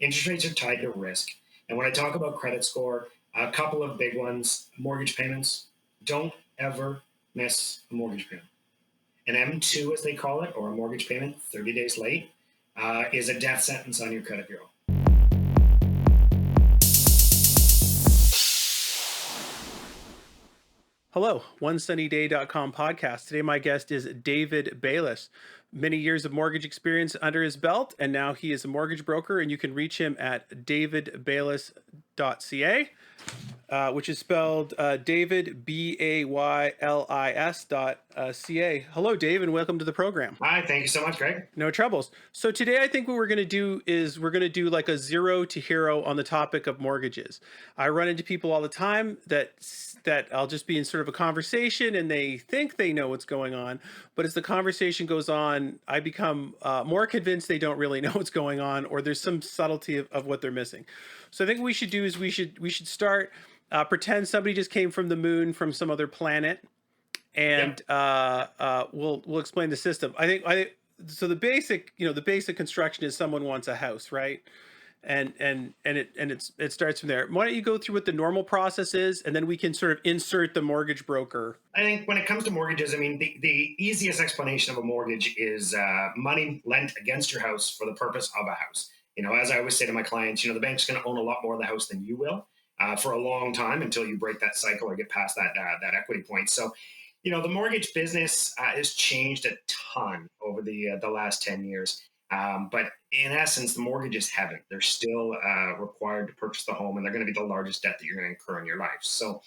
Interest rates are tied to risk. And when I talk about credit score, a couple of big ones: mortgage payments. Don't ever miss a mortgage payment. An M2, as they call it, or a mortgage payment 30 days late, is a death sentence on your credit bureau. Hello, OneSunnyDay.com podcast. Today, my guest is David Baylis. Many years of mortgage experience under his belt, and now he is a mortgage broker, and you can reach him at davidbaylis.ca. Which is spelled David, Baylis.ca. Hello, Dave, and welcome to the program. Hi, thank you so much, Greg. No troubles. So today I think what we're going to do is we're going to do like a zero to hero on the topic of mortgages. I run into people all the time that I'll just be in sort of a conversation and they think they know what's going on, but as the conversation goes on, I become more convinced they don't really know what's going on, or there's some subtlety of what they're missing. So I think what we should do is we should start pretend somebody just came from the moon from some other planet, and we'll explain the system. I think so. The basic construction is someone wants a house, right? And it starts from there. Why don't you go through what the normal process is, and then we can sort of insert the mortgage broker. I think when it comes to mortgages, I mean, the easiest explanation of a mortgage is money lent against your house for the purpose of a house. As I always say to my clients, the bank's going to own a lot more of the house than you will for a long time until you break that cycle or get past that equity point. So, the mortgage business has changed a ton over the last 10 years. But in essence, the mortgages haven't. They're still required to purchase the home, and they're going to be the largest debt that you're going to incur in your life. So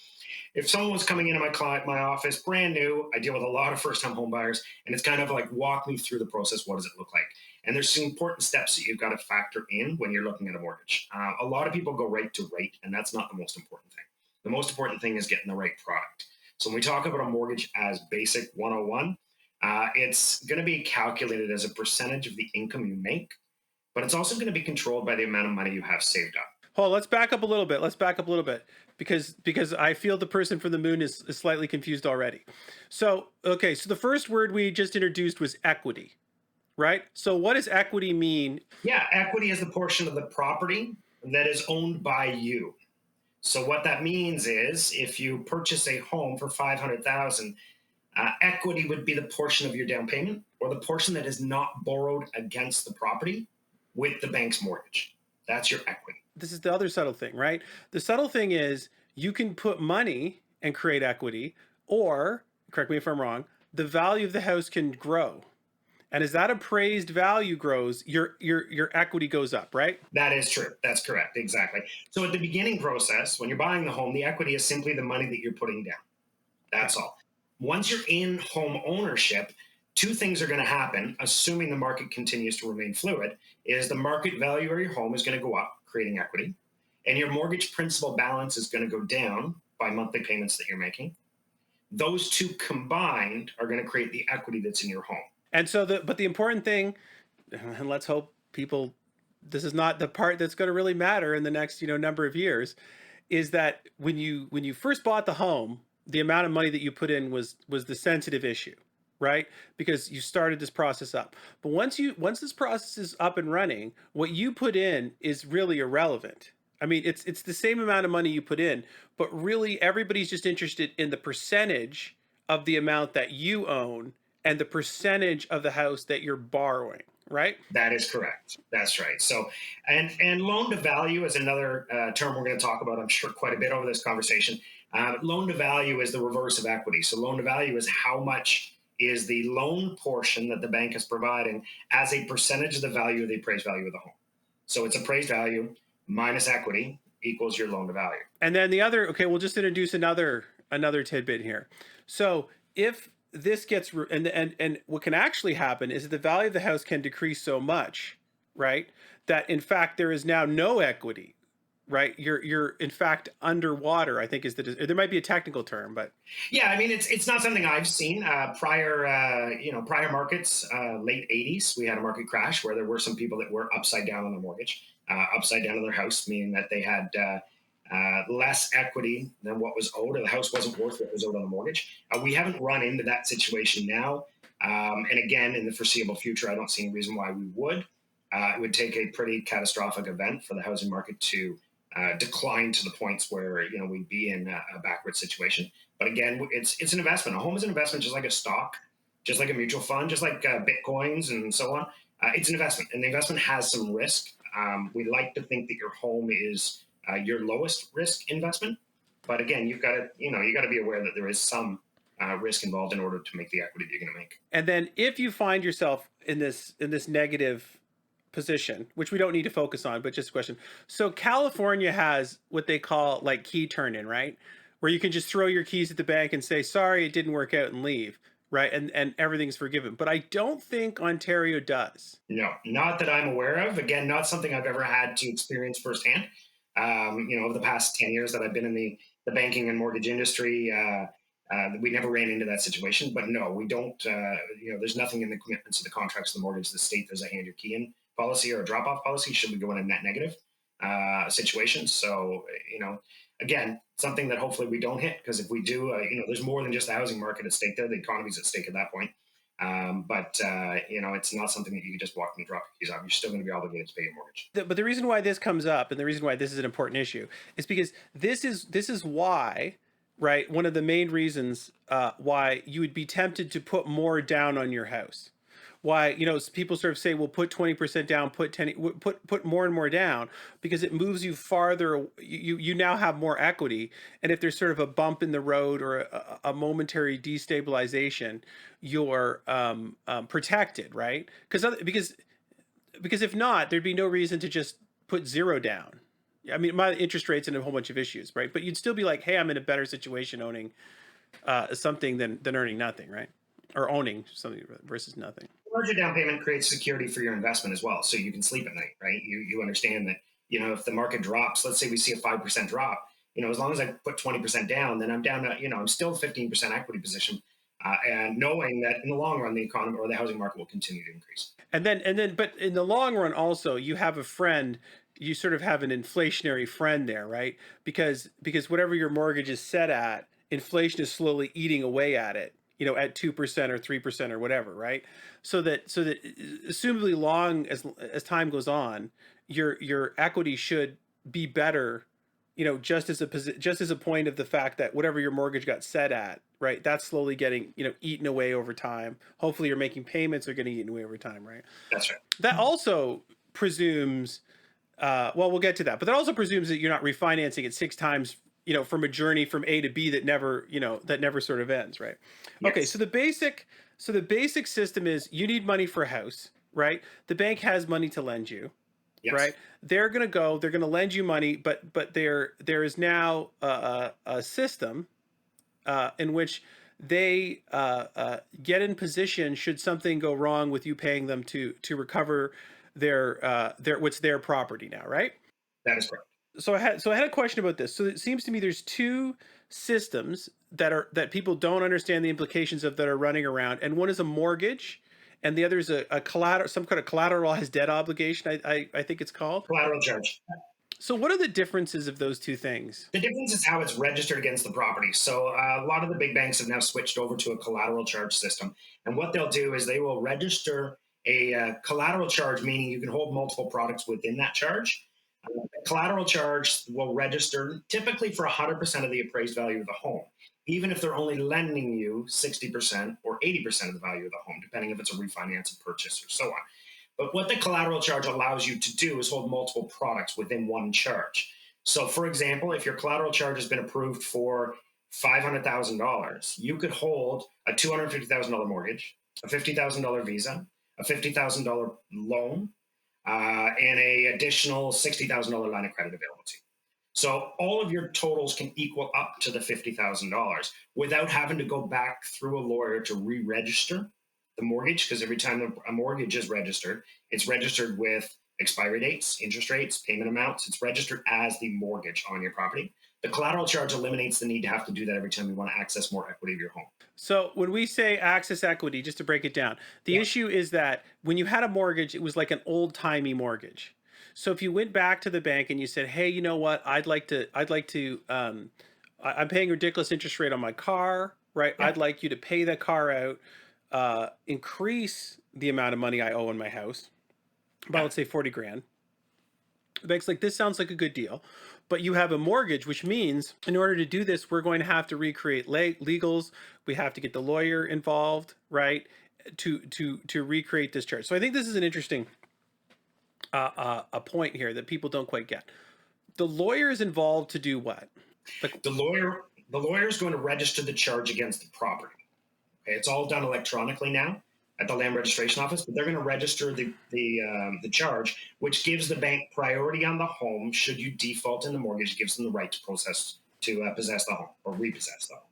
if someone was coming into my office brand new, I deal with a lot of first-time home buyers, and it's kind of like, walk me through the process. What does it look like? And there's some important steps that you've got to factor in when you're looking at a mortgage. A lot of people go right to rate, and that's not the most important thing. The most important thing is getting the right product. So when we talk about a mortgage as basic 101, it's going to be calculated as a percentage of the income you make, but it's also going to be controlled by the amount of money you have saved up. Hold on, let's back up a little bit. Because I feel the person from the moon is slightly confused already. So the first word we just introduced was equity, right? So what does equity mean? Yeah, equity is the portion of the property that is owned by you. So what that means is, if you purchase a home for $500,000, equity would be the portion of your down payment, or the portion that is not borrowed against the property with the bank's mortgage. That's your equity. This is the other subtle thing, right? The subtle thing is you can put money and create equity, or, correct me if I'm wrong, the value of the house can grow. And as that appraised value grows, your equity goes up, right? That is true. That's correct. Exactly. So at the beginning process, when you're buying the home, the equity is simply the money that you're putting down. That's all. Once you're in home ownership, two things are going to happen, assuming the market continues to remain fluid, is the market value of your home is going to go up, creating equity, and your mortgage principal balance is going to go down by monthly payments that you're making. Those two combined are going to create the equity that's in your home. And so but the important thing, and let's hope people, this is not the part that's going to really matter in the next, number of years, is that when you first bought the home, the amount of money that you put in was the sensitive issue, right? Because you started this process up. But once this process is up and running, what you put in is really irrelevant. I mean, it's the same amount of money you put in, but really everybody's just interested in the percentage of the amount that you own and the percentage of the house that you're borrowing, right? That is correct. That's right. So, and loan to value is another term we're going to talk about, I'm sure, quite a bit over this conversation. Loan to value is the reverse of equity. So loan to value is how much is the loan portion that the bank is providing as a percentage of the value of the appraised value of the home. So it's appraised value minus equity equals your loan to value. And then we'll just introduce another tidbit here. So if this gets, and what can actually happen is that the value of the house can decrease so much, right, that in fact there is now no equity, right? You're in fact underwater, I think there might be a technical term, but yeah, I mean, it's not something I've seen prior markets. Late 80s, we had a market crash where there were some people that were upside down on the mortgage, upside down on their house, meaning that they had less equity than what was owed, or the house wasn't worth what was owed on the mortgage. We haven't run into that situation now. And again, in the foreseeable future, I don't see any reason why we would. It would take a pretty catastrophic event for the housing market to decline to the points where we'd be in a backward situation. But again, it's an investment. A home is an investment, just like a stock, just like a mutual fund, just like bitcoins and so on. It's an investment, and the investment has some risk. We like to think that your home is your lowest risk investment, but again, you got to be aware that there is some risk involved in order to make the equity that you're going to make. And then if you find yourself in this negative position, which we don't need to focus on, but just a question. So California has what they call like key turn in, right? Where you can just throw your keys at the bank and say, sorry, it didn't work out, and leave, right? And everything's forgiven. But I don't think Ontario does. No, not that I'm aware of. Again, not something I've ever had to experience firsthand. Over the past 10 years that I've been in the banking and mortgage industry, we never ran into that situation. But no, we don't. There's nothing in the commitments of the contracts of the mortgage that state there's a hand your key in policy or a drop off policy should we go in a net negative situation. So, again, something that hopefully we don't hit, because if we do, there's more than just the housing market at stake there. The economy's at stake at that point. But it's not something that you can just walk and drop your keys off. You're still going to be obligated to pay your mortgage. But the reason why this comes up, and the reason why this is an important issue, is because this is why, right? One of the main reasons why you would be tempted to put more down on your house. Why people sort of say, well, put 20% down, put more and more down, because it moves you farther. You now have more equity, and if there's sort of a bump in the road or a momentary destabilization, you're protected, right? Because if not, there'd be no reason to just put zero down. I mean, my interest rates and a whole bunch of issues, right? But you'd still be like, hey, I'm in a better situation owning something than earning nothing, right? Or owning something versus nothing. Larger down payment creates security for your investment as well, so you can sleep at night, right? You understand that if the market drops, let's say we see a 5% drop, as long as I put 20% down, then I'm down to I'm still 15% equity position, and knowing that in the long run the economy or the housing market will continue to increase. And then, but in the long run, also you have a friend. You sort of have an inflationary friend there, right? Because whatever your mortgage is set at, inflation is slowly eating away at it. At 2% or 3% or whatever, right? So that assumably long as time goes on, your equity should be better, just as a point of the fact that whatever your mortgage got set at, right, that's slowly getting eaten away over time. Hopefully, you're making payments are getting eaten away over time, right? That's right. That also presumes, well, we'll get to that, but that also presumes that you're not refinancing it 6 times from a journey from A to B that never sort of ends, right? Yes. Okay, so the basic system is you need money for a house, right? The bank has money to lend you, yes, right? They're going to lend you money, but there is now a system in which they get in position should something go wrong with you paying them to recover their what's their property now, right? That is correct. So I had a question about this. So it seems to me there's 2 systems that people don't understand the implications of that are running around, and one is a mortgage, and the other is a collateral, some kind of collateralized debt obligation. I think it's called collateral charge. So what are the differences of those 2 things? The difference is how it's registered against the property. So a lot of the big banks have now switched over to a collateral charge system, and what they'll do is they will register a collateral charge, meaning you can hold multiple products within that charge. Collateral charge will register typically for 100% of the appraised value of the home, even if they're only lending you 60% or 80% of the value of the home, depending if it's a refinance, a purchase, or so on. But what the collateral charge allows you to do is hold multiple products within one charge. So, for example, if your collateral charge has been approved for $500,000, you could hold a $250,000 mortgage, a $50,000 visa, a $50,000 loan, and an additional $60,000 line of credit available to you. So all of your totals can equal up to the $50,000 without having to go back through a lawyer to re-register the mortgage, because every time a mortgage is registered, it's registered with expiry dates, interest rates, payment amounts. It's registered as the mortgage on your property. The collateral charge eliminates the need to have to do that every time you want to access more equity of your home. So when we say access equity, just to break it down, the issue is that when you had a mortgage, it was like an old-timey mortgage. So if you went back to the bank and you said, hey, you know what, I'm paying a ridiculous interest rate on my car, right? Yeah. I'd like you to pay that car out, increase the amount of money I owe on my house, about, let's say, 40 grand. The bank's like, this sounds like a good deal, but you have a mortgage, which means in order to do this, we're going to have to recreate legals. We have to get the lawyer involved, right? To recreate this chart. So I think this is an interesting a point here that people don't quite get. The lawyer is involved to do what? The lawyer is going to register the charge against the property. Okay, it's all done electronically now at the land registration office, but they're going to register the charge, which gives the bank priority on the home. Should you default in the mortgage, it gives them the right to possess the home or repossess the home.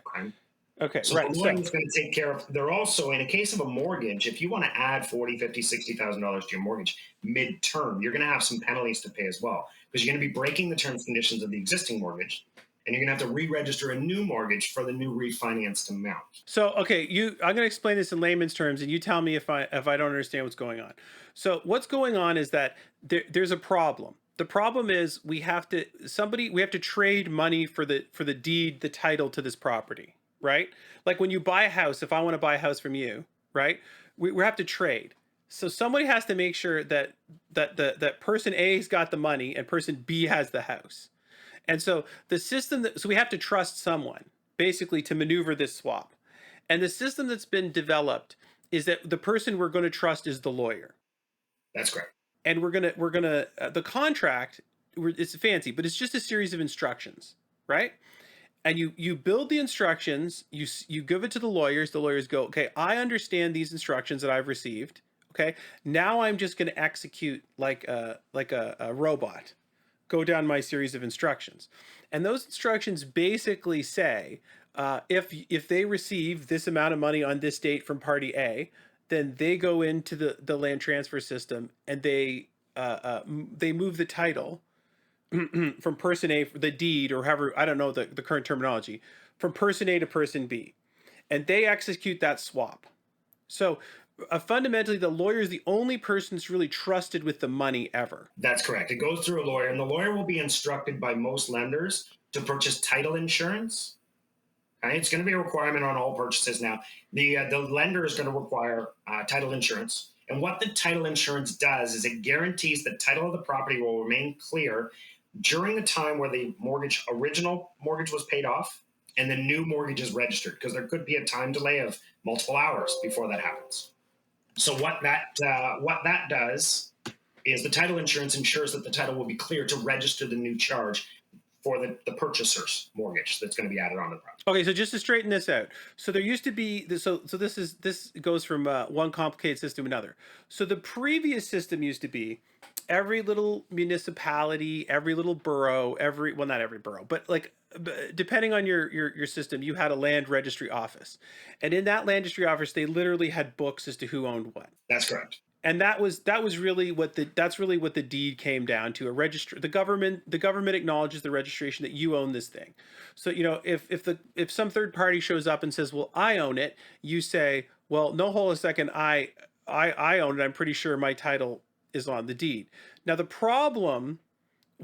Okay. Okay, So right. the lawyer is going to take care of. They're also, in a case of a mortgage, if you want to add $40,000, $50,000, $60,000 to your mortgage mid-term, you're going to have some penalties to pay as well, because you're going to be breaking the terms and conditions of the existing mortgage, and you're going to have to re-register a new mortgage for the new refinanced amount. So, okay, I'm going to explain this in layman's terms, and you tell me if I don't understand what's going on. So, what's going on is that there's a problem. The problem is we have to trade money for the deed, the title to this property, right? Like when you buy a house, if I want to buy a house from you, right? We have to trade. So somebody has to make sure that person A's got the money and person B has the house. And so so we have to trust someone basically to maneuver this swap. And the system that's been developed is that the person we're going to trust is the lawyer. That's correct. And the contract, it's fancy, but it's just a series of instructions, right? And you build the instructions, you give it to the lawyers go, okay, I understand these instructions that I've received. Okay, now I'm just going to execute like a robot, go down my series of instructions. And those instructions basically say, if they receive this amount of money on this date from party A, then they go into the land transfer system and they move the title from person A, the deed, or however, I don't know the current terminology, from person A to person B. And they execute that swap. So fundamentally, the lawyer is the only person that's really trusted with the money ever. That's correct. It goes through a lawyer, and the lawyer will be instructed by most lenders to purchase title insurance. Okay? It's going to be a requirement on all purchases now. The lender is going to require title insurance. And what the title insurance does is it guarantees the title of the property will remain clear during the time where the original mortgage was paid off and the new mortgage is registered, because there could be a time delay of multiple hours before that happens. So what that does is the title insurance ensures that the title will be clear to register the new charge for the purchaser's mortgage that's going to be added on to the project. Okay, so just to straighten this out, so there used to be this goes from one complicated system to another. So the previous system used to be every little municipality, every little borough, not every borough, but like depending on your system, you had a land registry office, and in that land registry office, they literally had books as to who owned what. That's correct. And that's really what the deed came down to. The government acknowledges the registration that you own this thing. So if some third party shows up and says, well, I own it, you say, well, no, hold a second, I own it. I'm pretty sure my title is on the deed. Now the problem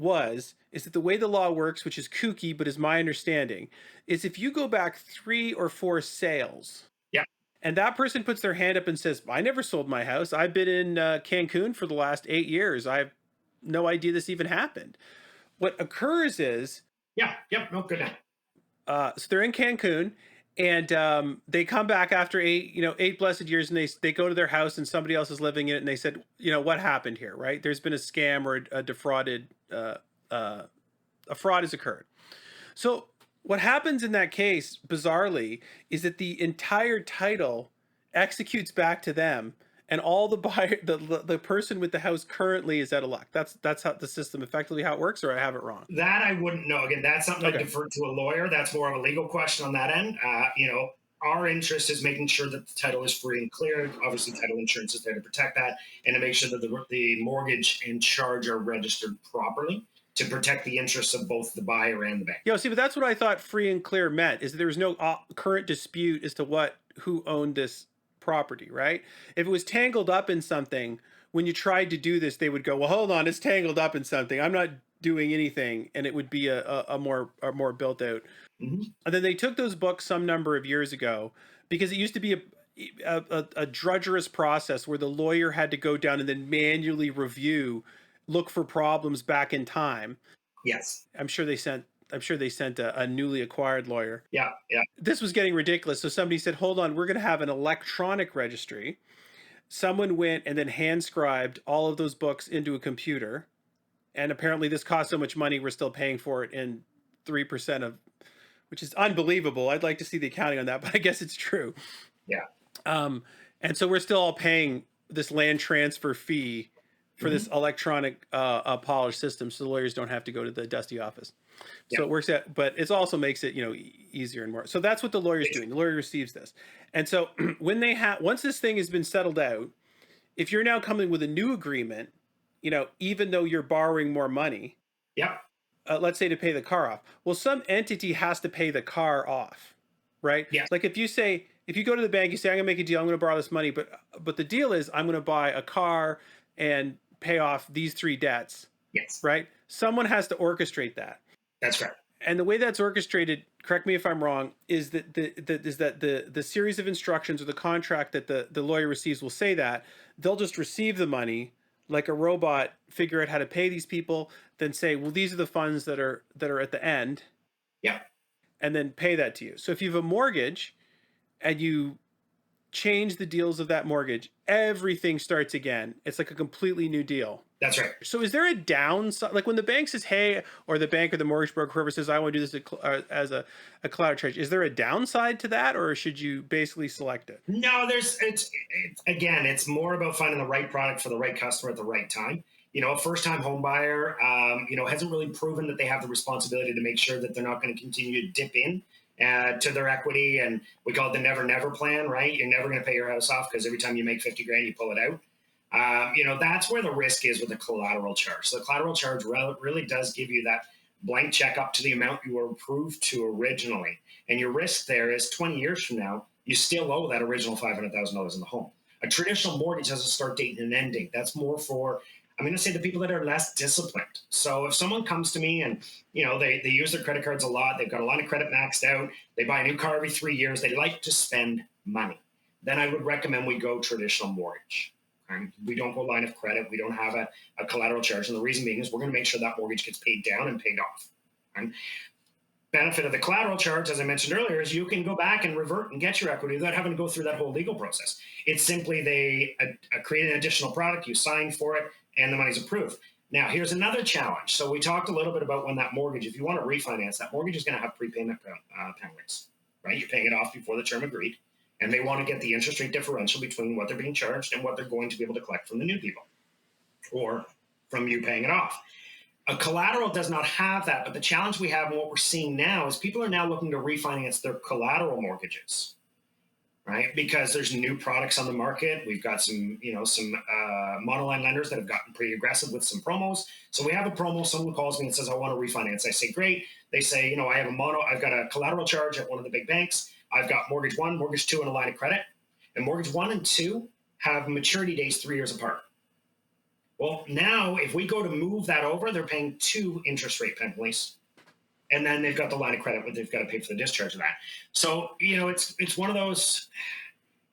is that the way the law works, which is kooky, but is my understanding, is if you go back 3 or 4 sales. Yeah. And that person puts their hand up and says, I never sold my house. I've been in Cancun for the last 8 years. I have no idea this even happened. What occurs is... Yeah, yep, no, good. So they're in Cancun, and they come back after 8 blessed years, and they go to their house, and somebody else is living in it, and they said, what happened here, right? There's been a scam or a fraud has occurred. So what happens in that case, bizarrely, is that the entire title executes back to them, and all the buyer, the person with the house currently is out of luck. That's how the system effectively how it works, or I have it wrong? That I wouldn't know. Again, that's something I defer to a lawyer. That's more of a legal question on that end. Our interest is making sure that the title is free and clear. Obviously, title insurance is there to protect that and to make sure that the mortgage and charge are registered properly to protect the interests of both the buyer and the bank. See, but that's what I thought free and clear meant, is that there was no current dispute as to who owned this property, right? If it was tangled up in something, when you tried to do this, they would go, well, hold on, it's tangled up in something. I'm not doing anything. And it would be a more built out. Mm-hmm. And then they took those books some number of years ago, because it used to be a drudgerous process where the lawyer had to go down and then manually review, look for problems back in time. Yes. I'm sure they sent a newly acquired lawyer. Yeah. Yeah. This was getting ridiculous. So somebody said, hold on, we're going to have an electronic registry. Someone went and then hand scribed all of those books into a computer. And apparently this cost so much money, we're still paying for it in 3% of, which is unbelievable. I'd like to see the accounting on that, but I guess it's true. Yeah. And so we're still all paying this land transfer fee for this electronic polished system, so the lawyers don't have to go to the dusty office. So it works out, but it also makes it, easier and more. So that's what the lawyer's doing. The lawyer receives this. And so when once this thing has been settled out, if you're now coming with a new agreement, even though you're borrowing more money, Yep. Let's say to pay the car off, well, some entity has to pay the car off, right? Yes. Like if you go to the bank, you say, I'm gonna make a deal, I'm gonna borrow this money, but the deal is I'm gonna buy a car and pay off these 3 debts. Yes. Right? Someone has to orchestrate that. That's right. And the way that's orchestrated, correct me if I'm wrong, is that the series of instructions or the contract that the lawyer receives will say that they'll just receive the money like a robot, figure out how to pay these people, then say, well, these are the funds that are at the end. Yeah. And then pay that to you. So if you have a mortgage and you change the deals of that mortgage, everything starts again. It's like a completely new deal. That's right. So is there a downside? Like when the bank says, hey, or the bank or the mortgage broker, whoever says, I want to do this as a collateral charge, is there a downside to that, or should you basically select it? No, it's more about finding the right product for the right customer at the right time. A first-time home buyer, hasn't really proven that they have the responsibility to make sure that they're not going to continue to dip in to their equity. And we call it the never, never plan, right? You're never going to pay your house off because every time you make 50 grand, you pull it out. That's where the risk is with the collateral charge. So the collateral charge really does give you that blank check up to the amount you were approved to originally. And your risk there is 20 years from now, you still owe that original $500,000 in the home. A traditional mortgage has a start date and an end date. That's more for, I'm going to say, the people that are less disciplined. So if someone comes to me and, they use their credit cards a lot, they've got a line of credit maxed out, they buy a new car every 3 years, they like to spend money, then I would recommend we go traditional mortgage. We don't go line of credit. We don't have a collateral charge. And the reason being is we're going to make sure that mortgage gets paid down and paid off. And benefit of the collateral charge, as I mentioned earlier, is you can go back and revert and get your equity without having to go through that whole legal process. It's simply they create an additional product, you sign for it, and the money's approved. Now, here's another challenge. So we talked a little bit about when that mortgage, if you want to refinance, that mortgage is going to have prepayment penalties, right? You're paying it off before the term agreed. And they want to get the interest rate differential between what they're being charged and what they're going to be able to collect from the new people or from you paying it off. A collateral does not have that, but the challenge we have and what we're seeing now is people are now looking to refinance their collateral mortgages, right? Because there's new products on the market. We've got some monoline lenders that have gotten pretty aggressive with some promos. So we have a promo. Someone calls me and says, I want to refinance. I say, great. They say, I've got a collateral charge at one of the big banks. I've got mortgage 1, mortgage 2, and a line of credit. And mortgage 1 and 2 have maturity dates 3 years apart. Well, now if we go to move that over, they're paying 2 interest rate penalties. And then they've got the line of credit, but they've got to pay for the discharge of that. So, it's one of those,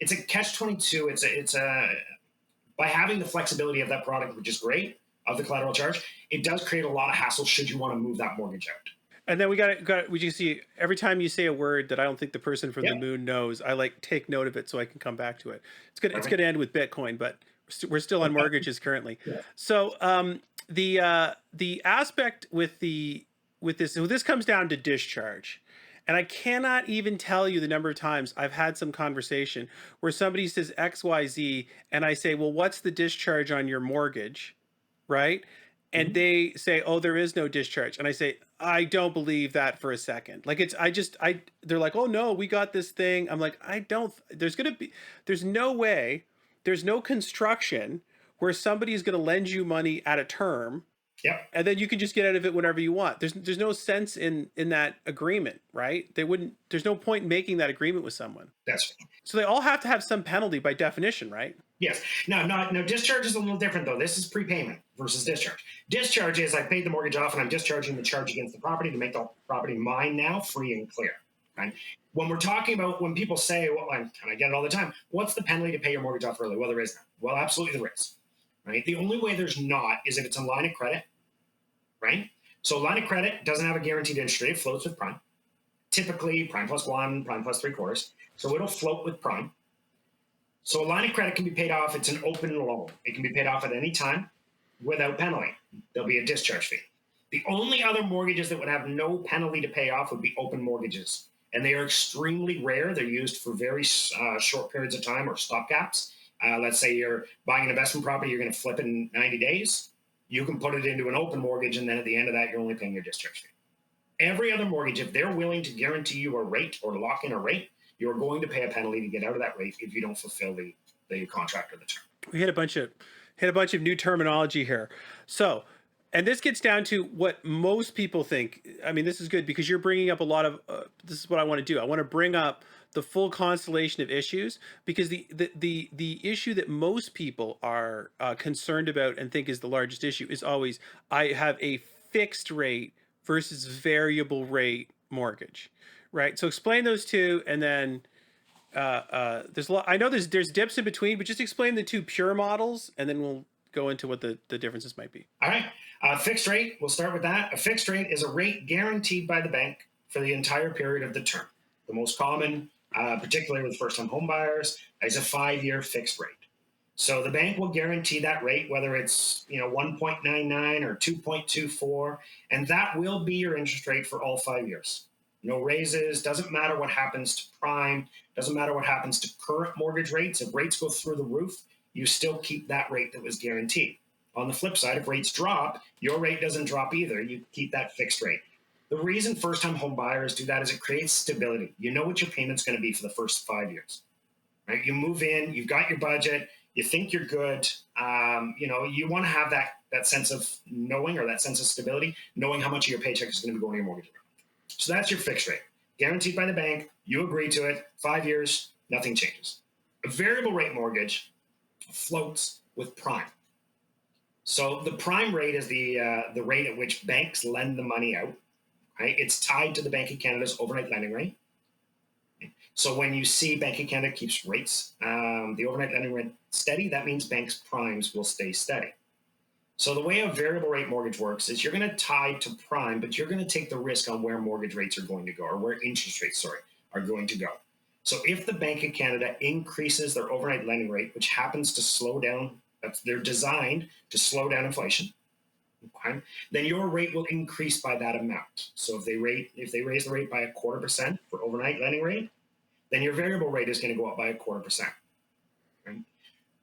it's a catch-22. It's by having the flexibility of that product, which is great, of the collateral charge, it does create a lot of hassle should you want to move that mortgage out. And then we can see every time you say a word that I don't think the person from the moon knows, I take note of it so I can come back to it. It's gonna end with Bitcoin, but we're still on mortgages currently. Yeah. So the aspect with this, so this comes down to discharge. And I cannot even tell you the number of times I've had some conversation where somebody says XYZ and I say, well, what's the discharge on your mortgage? Right? And they say, oh, there is no discharge. And I say, I don't believe that for a second. They're like, oh no, we got this thing. I'm like, there's no way, there's no construction where somebody is going to lend you money at a term. Yep. And then you can just get out of it whenever you want. There's no sense in that agreement, right? There's no point in making that agreement with someone. That's right. So they all have to have some penalty by definition, right? Yes. No, discharge is a little different though. This is prepayment versus discharge. Discharge is I paid the mortgage off and I'm discharging the charge against the property to make the property mine now, free and clear. Right? When we're talking about, when people say, well, and I get it all the time, what's the penalty to pay your mortgage off early? Well, there is none. Well, absolutely there is. Right? The only way there's not is if it's a line of credit, right? So a line of credit doesn't have a guaranteed interest rate, it floats with prime. Typically prime plus one, prime plus three quarters. So it'll float with prime. So a line of credit can be paid off. It's an open loan. It can be paid off at any time without penalty. There'll be a discharge fee. The only other mortgages that would have no penalty to pay off would be open mortgages. And they are extremely rare. They're used for very short periods of time or stopgaps. Let's say you're buying an investment property, you're going to flip it in 90 days. You can put it into an open mortgage, and then at the end of that, you're only paying your discharge fee. Every other mortgage, if they're willing to guarantee you a rate or lock in a rate, you're going to pay a penalty to get out of that rate if you don't fulfill the contract or the term. We hit a bunch of new terminology here. So, and this gets down to what most people think. I mean, this is good because you're bringing up a lot of. This is what I want to do. I want to bring up the full constellation of issues, because the issue that most people are concerned about and think is the largest issue is always, I have a fixed rate versus variable rate mortgage, right? So explain those two, and then there's a lot. I know there's dips in between, but just explain the two pure models, and then we'll go into what the differences might be. All right. Fixed rate, we'll start with that. A fixed rate is a rate guaranteed by the bank for the entire period of the term. The most common, particularly with first-time home buyers, is a 5-year fixed rate. So the bank will guarantee that rate, whether it's 1.99 or 2.24, and that will be your interest rate for all 5 years. No raises, doesn't matter what happens to prime, doesn't matter what happens to current mortgage rates. If rates go through the roof, you still keep that rate that was guaranteed. On the flip side, if rates drop, your rate doesn't drop either. You keep that fixed rate. The reason first-time home buyers do that is it creates stability. You know what your payment's going to be for the first 5 years. Right? You move in, you've got your budget, you think you're good. You want to have that sense of knowing, or that sense of stability, knowing how much of your paycheck is going to be going to your mortgage. So that's your fixed rate, guaranteed by the bank. You agree to it, 5 years, nothing changes. A variable rate mortgage floats with prime. So the prime rate is the rate at which banks lend the money out. Right? It's tied to the Bank of Canada's overnight lending rate. So when you see Bank of Canada keeps rates, the overnight lending rate steady, that means banks' primes will stay steady. So the way a variable rate mortgage works is you're going to tie to prime, but you're going to take the risk on where mortgage rates are going to go, or where interest rates, are going to go. So if the Bank of Canada increases their overnight lending rate, which happens to slow down, they're designed to slow down inflation, okay, then your rate will increase by that amount. So if they raise the rate by 0.25% for overnight lending rate, then your variable rate is going to go up by 0.25%. Right?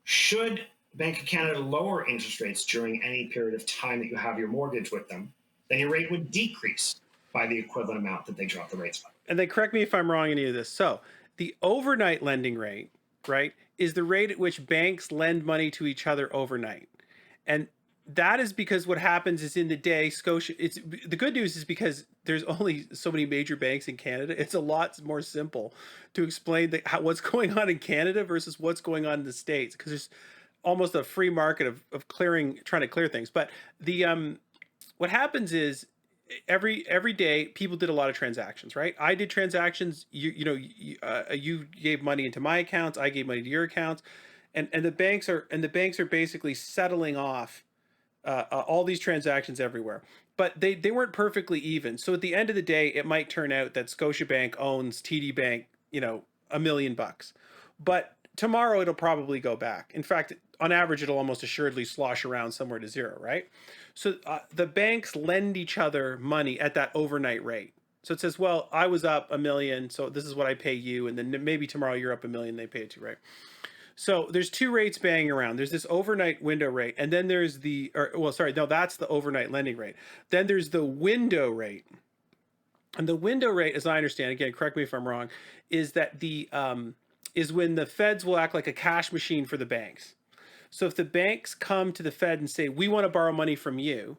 Should Bank of Canada lower interest rates during any period of time that you have your mortgage with them, then your rate would decrease by the equivalent amount that they drop the rates by. And then correct me if I'm wrong in any of this. So the overnight lending rate, right, is the rate at which banks lend money to each other overnight. And that is because what happens is, in the day, the good news is, because there's only so many major banks in Canada, it's a lot more simple to explain what's going on in Canada versus what's going on in the States, because there's almost a free market of trying to clear things. But what happens is, every day people did a lot of transactions, right? I did transactions. You gave money into my accounts, I gave money to your accounts, and the banks are basically settling off all these transactions everywhere. But they weren't perfectly even. So at the end of the day, it might turn out that Scotiabank owns TD Bank, $1 million. But tomorrow it'll probably go back. In fact, on average, it'll almost assuredly slosh around somewhere to zero, right? So the banks lend each other money at that overnight rate. So it says, well, I was up $1 million, so this is what I pay you, and then maybe tomorrow you're up $1 million, they pay it to you, right? So there's two rates banging around. There's this overnight window rate, and then there's that's the overnight lending rate. Then there's the window rate. And the window rate, as I understand, again, correct me if I'm wrong, is that is when the feds will act like a cash machine for the banks. So if the banks come to the Fed and say, we want to borrow money from you,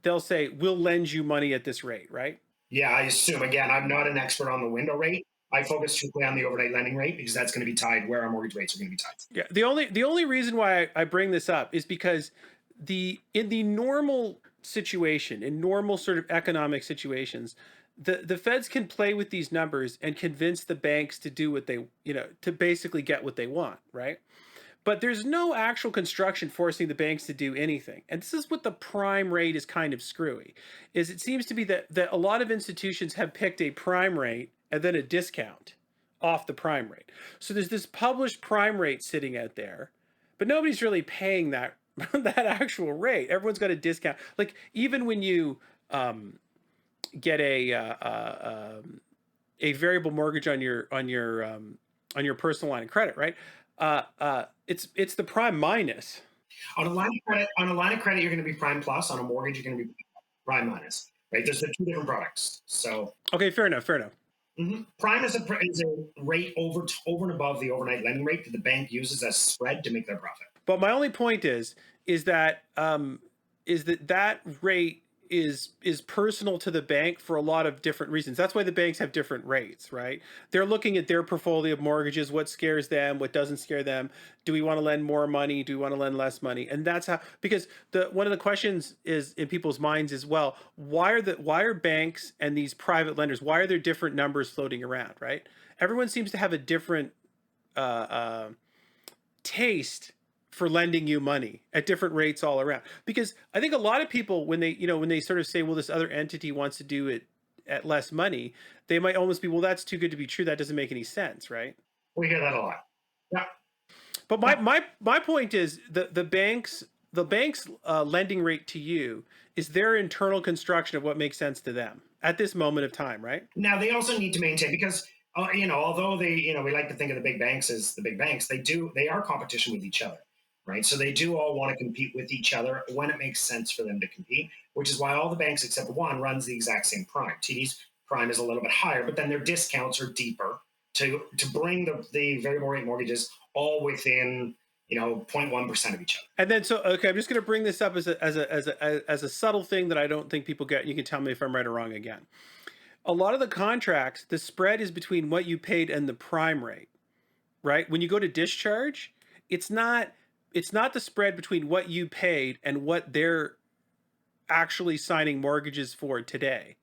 they'll say, we'll lend you money at this rate, right? Yeah, I assume. Again, I'm not an expert on the window rate. I focus strictly on the overnight lending rate, because that's going to be tied where our mortgage rates are going to be tied. Yeah. The only reason why I bring this up is because in the normal situation, in normal sort of economic situations, the feds can play with these numbers and convince the banks to do what they, to basically get what they want, right? But there's no actual construction forcing the banks to do anything. And this is what the prime rate is kind of screwy. Is it seems to be that a lot of institutions have picked a prime rate and then a discount off the prime rate. So there's this published prime rate sitting out there, but nobody's really paying that that actual rate. Everyone's got a discount. Like even when you get a variable mortgage on your personal line of credit, right? It's the prime minus. On a line of credit, you're going to be prime plus. On a mortgage, you're going to be prime minus. Right? There's the two different products. So okay, fair enough. Prime is a rate over and above the overnight lending rate that the bank uses as spread to make their profit. But my only point is that that rate is personal to the bank for a lot of different reasons. That's why the banks have different rates, right? They're looking at their portfolio of mortgages, what scares them, what doesn't scare them. Do we want to lend more money? Do we want to lend less money? And that's how, because one of the questions is in people's minds is, well, why are banks and these private lenders, why are there different numbers floating around, right? Everyone seems to have a different taste for lending you money at different rates all around. Because I think a lot of people, when they sort of say, well, this other entity wants to do it at less money, they might almost be, well, that's too good to be true. That doesn't make any sense, right? We hear that a lot. Yeah. But my point is the bank's lending rate to you is their internal construction of what makes sense to them at this moment of time, right? Now they also need to maintain, because although we like to think of the big banks as the big banks, they are competition with each other. Right. So they do all want to compete with each other when it makes sense for them to compete, which is why all the banks except one runs the exact same prime. TD's prime is a little bit higher, but then their discounts are deeper to bring the variable rate mortgages all within 0.1% of each other. And then okay, I'm just going to bring this up as a subtle thing that I don't think people get. You can tell me if I'm right or wrong again. A lot of the contracts, the spread is between what you paid and the prime rate, right? When you go to discharge, it's not the spread between what you paid and what they're actually signing mortgages for today.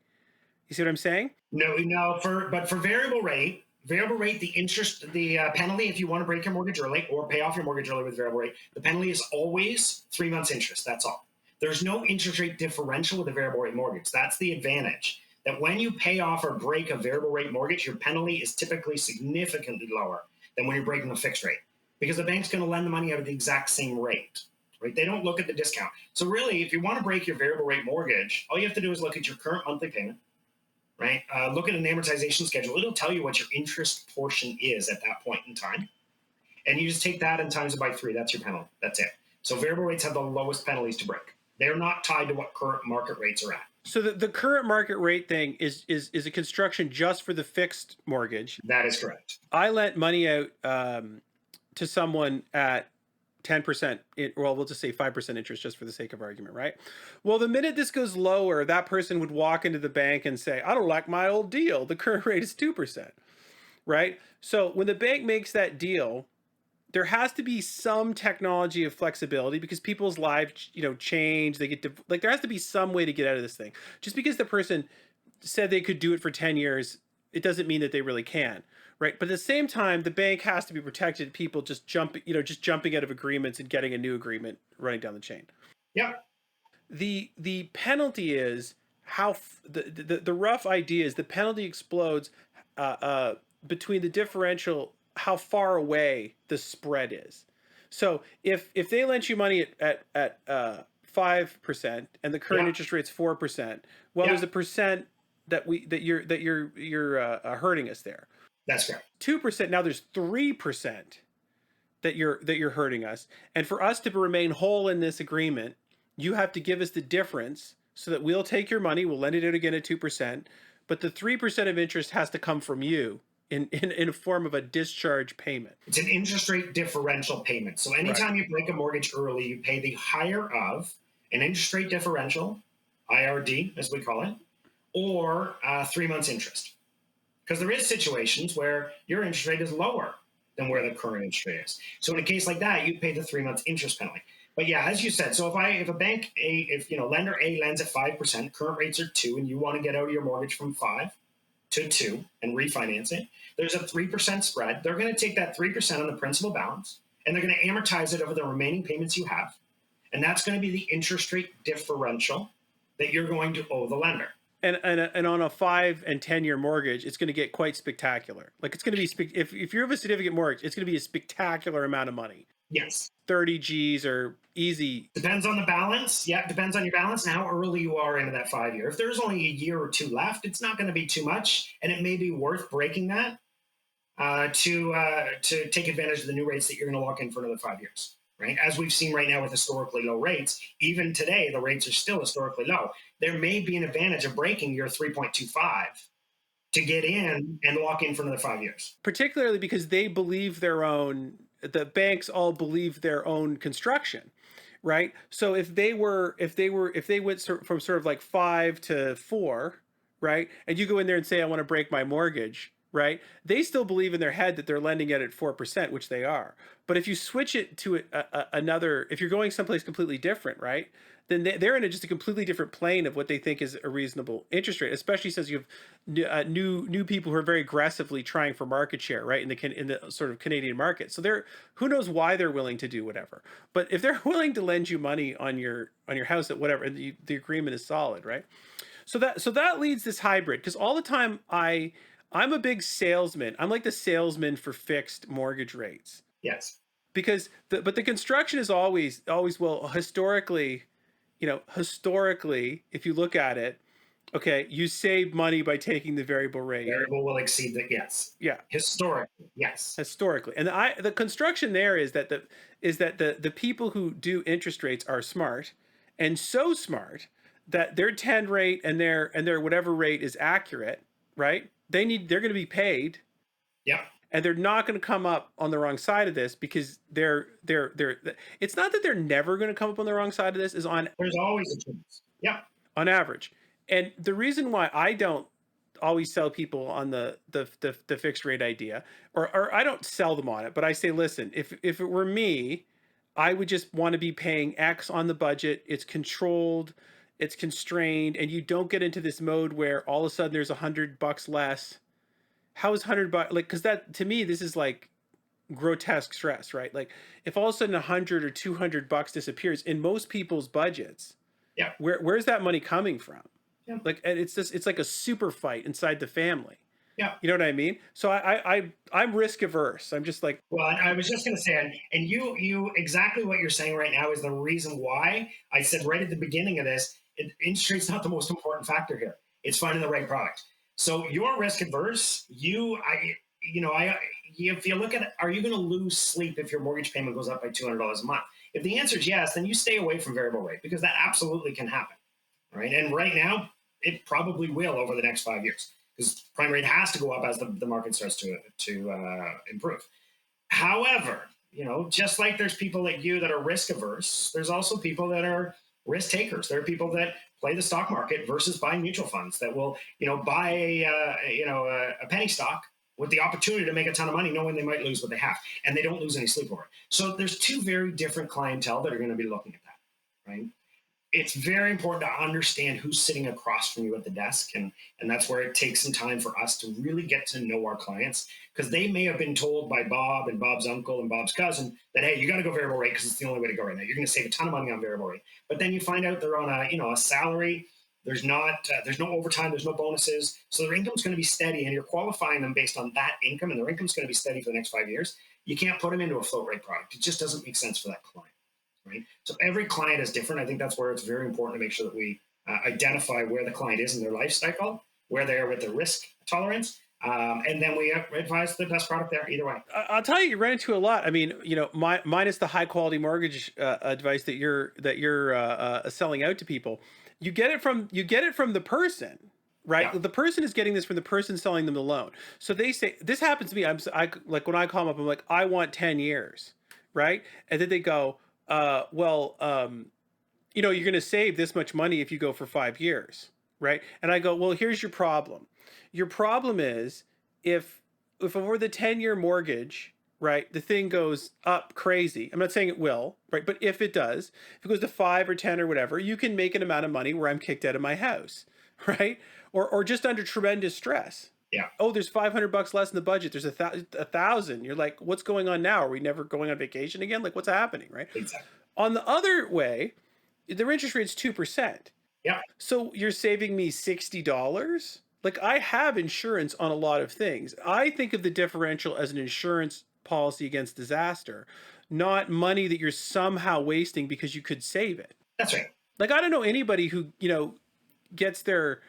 You see what I'm saying? No. For variable rate, the interest, the penalty, if you want to break your mortgage early or pay off your mortgage early with variable rate, the penalty is always 3 months interest. That's all. There's no interest rate differential with a variable rate mortgage. That's the advantage. That when you pay off or break a variable rate mortgage, your penalty is typically significantly lower than when you're breaking a fixed rate, because the bank's going to lend the money out at the exact same rate, right? They don't look at the discount. So really, if you want to break your variable rate mortgage, all you have to do is look at your current monthly payment, right? Look at an amortization schedule. It'll tell you what your interest portion is at that point in time. And you just take that and times it by 3. That's your penalty. That's it. So variable rates have the lowest penalties to break. They're not tied to what current market rates are at. So the current market rate thing is a construction just for the fixed mortgage. That is correct. I lent money out to someone at 10%, well, we'll just say 5% interest just for the sake of argument, right? Well, the minute this goes lower, that person would walk into the bank and say, I don't like my old deal. The current rate is 2%, right? So when the bank makes that deal, there has to be some technology of flexibility because people's lives, change. They get there has to be some way to get out of this thing. Just because the person said they could do it for 10 years, it doesn't mean that they really can. Right. But at the same time, the bank has to be protected. People just jumping out of agreements and getting a new agreement running down the chain. Yeah. The penalty is how the rough idea is the penalty explodes between the differential, how far away the spread is. So if they lent you money at 5% and the current interest rate's 4%, well, there's a percent that you're hurting us there. That's correct. 2%. Now there's 3% that you're hurting us. And for us to remain whole in this agreement, you have to give us the difference so that we'll take your money, we'll lend it out again at 2%, but the 3% of interest has to come from you in a form of a discharge payment. It's an interest rate differential payment. So anytime you break a mortgage early, you pay the higher of an interest rate differential, IRD as we call it, or 3 months interest. Because there is situations where your interest rate is lower than where the current interest rate is. So in a case like that, you pay the 3 months interest penalty. But yeah, as you said, so if a bank A, if lender A lends at 5%, current rates are 2, and you want to get out of your mortgage from 5 to 2 and refinance it, there's a 3% spread. They're going to take that 3% on the principal balance, and they're going to amortize it over the remaining payments you have, and that's going to be the interest rate differential that you're going to owe the lender. And on a 5 and 10 year mortgage, it's going to get quite spectacular. Like it's going to be if you have a certificate mortgage, it's going to be a spectacular amount of money. Yes. 30 G's or easy. Depends on the balance. Yeah, depends on your balance and how early you are into that 5 year. If there's only a year or two left, it's not going to be too much, and it may be worth breaking that to take advantage of the new rates that you're going to lock in for another 5 years. Right, as we've seen right now with historically low rates, even today the rates are still historically low. There may be an advantage of breaking your 3.25 to get in and lock in for another 5 years. Particularly because they believe the banks all believe their own construction, right? So if they went from sort of like 5 to 4, right, and you go in there and say I want to break my mortgage, right, they still believe in their head that they're lending it at 4%, which they are. But if you switch it to another, if you're going someplace completely different, right, then they're in just a completely different plane of what they think is a reasonable interest rate. Especially since you have new people who are very aggressively trying for market share, right, in the sort of Canadian market. So they're, who knows why they're willing to do whatever. But if they're willing to lend you money on your house at whatever, and the agreement is solid, right? So that leads this hybrid, because all the time I'm a big salesman. I'm like the salesman for fixed mortgage rates. Yes. Because the construction is always well, historically, if you look at it, okay, you save money by taking the variable rate. Variable will exceed the, yes. Yeah. Historically, yes. Historically. And the construction there is that the people who do interest rates are smart, and so smart that their 10 rate and their whatever rate is accurate, right? They're going to be paid. Yeah. And they're not going to come up on the wrong side of this, because it's not that they're never going to come up on the wrong side of this, is there's always a chance. Yeah. On average. And the reason why I don't always sell people on the fixed rate idea, or I don't sell them on it, but I say, listen, if it were me, I would just want to be paying X on the budget. It's controlled, it's constrained, and you don't get into this mode where all of a sudden there's $100 less. How is $100 like? Because that, to me, this is like grotesque stress, right? Like if all of a sudden $100 or $200 disappears in most people's budgets, yeah, where's that money coming from? Yeah. Like, and it's like a super fight inside the family. Yeah. You know what I mean? So I'm risk averse. I'm just like, well, I was just going to say, and you exactly what you're saying right now is the reason why I said right at the beginning of this, interest rate's not the most important factor here. It's finding the right product. So you're risk averse. If you look at it, are you going to lose sleep if your mortgage payment goes up by $200 a month? If the answer is yes, then you stay away from variable rate, because that absolutely can happen, right? And right now, it probably will over the next 5 years, because prime rate has to go up as the market starts to improve. However, just like there's people like you that are risk averse, there's also people that are risk takers. There are people that play the stock market versus buying mutual funds that will, buy a penny stock with the opportunity to make a ton of money, knowing they might lose what they have, and they don't lose any sleep over it. So there's two very different clientele that are going to be looking at that, right? It's very important to understand who's sitting across from you at the desk, and that's where it takes some time for us to really get to know our clients, because they may have been told by Bob and Bob's uncle and Bob's cousin that, hey, you got to go variable rate because it's the only way to go right now. You're going to save a ton of money on variable rate, but then you find out they're on a salary. There's no overtime, there's no bonuses, so their income's going to be steady, and you're qualifying them based on that income, and their income's going to be steady for the next 5 years. You can't put them into a float rate product. It just doesn't make sense for that client. Right? So every client is different. I think that's where it's very important to make sure that we identify where the client is in their life cycle, where they are with their risk tolerance, and then we advise the best product there either way. I'll tell you run into a lot. I mean, minus the high quality mortgage advice that you're selling out to people. You get it from the person, right? Yeah. The person is getting this from the person selling them the loan. So they say, this happens to me. I like when I call them up, I'm like, I want 10 years, right? And then they go, you're going to save this much money if you go for 5 years, right? And I go, well, here's your problem. Your problem is if over the 10-year mortgage, right, the thing goes up crazy. I'm not saying it will, right? But if it does, if it goes to 5 or 10 or whatever, you can make an amount of money where I'm kicked out of my house, right? Or just under tremendous stress. Yeah, Oh, there's $500 less in the budget. There's a thousand. You're like, what's going on now? Are we never going on vacation again? Like, what's happening, right? exactly. On the other way, their interest rate's 2%. Yeah, So you're saving me $60? Like, I have insurance on a lot of things. I think of the differential as an insurance policy against disaster, not money that you're somehow wasting because you could save it. that's right. Like, I don't know anybody who, gets their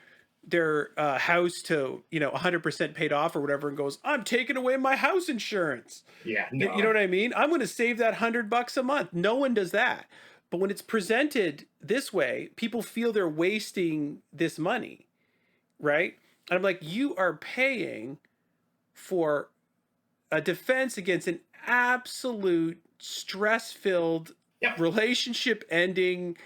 house to 100% paid off or whatever and goes, I'm taking away my house insurance. Yeah, You know no, what I mean? I'm going to save that $100 a month. No one does that. But when it's presented this way, people feel they're wasting this money, right? And I'm like, you are paying for a defense against an absolute stress-filled, yep. relationship ending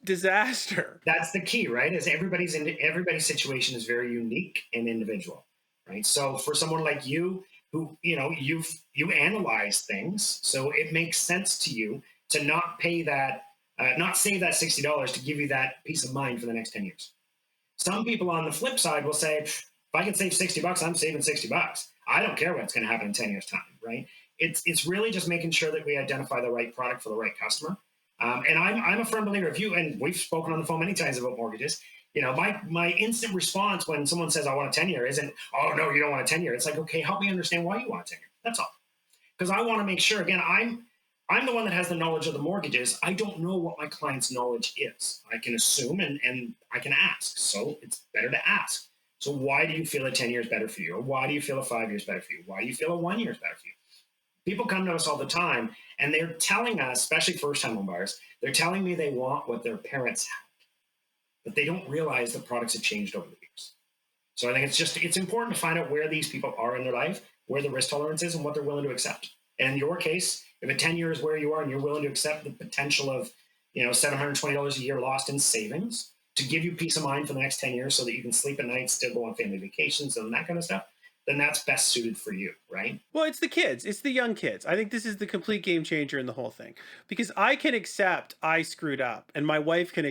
disaster. That's the key, right? Is everybody's situation is very unique and individual, right? So for someone like you, who you analyze things, so it makes sense to you to not pay that, not save that $60 to give you that peace of mind for the next 10 years. Some people on the flip side will say, if I can save $60, I'm saving $60. I don't care what's going to happen in 10 years' time, right? It's really just making sure that we identify the right product for the right customer. And I'm a firm believer of you, and we've spoken on the phone many times about mortgages. My instant response when someone says I want a 10-year isn't, oh no, you don't want a 10-year. It's like, okay, help me understand why you want a 10-year. That's all. Because I want to make sure, again, I'm the one that has the knowledge of the mortgages. I don't know what my client's knowledge is. I can assume and I can ask. So it's better to ask. So why do you feel a 10 years better for you? Or why do you feel a 5 years better for you? Why do you feel a 1 year is better for you? People come to us all the time and they're telling us, especially first-time home buyers, they're telling me they want what their parents had, but they don't realize the products have changed over the years. So I think it's important to find out where these people are in their life, where the risk tolerance is, and what they're willing to accept. And in your case, if a 10 years where you are and you're willing to accept the potential of $720 a year lost in savings to give you peace of mind for the next 10 years so that you can sleep at night, still go on family vacations and that kind of stuff, then that's best suited for you, right? Well, it's the kids. It's the young kids. I think this is the complete game changer in the whole thing. Because I can accept I screwed up, and my wife can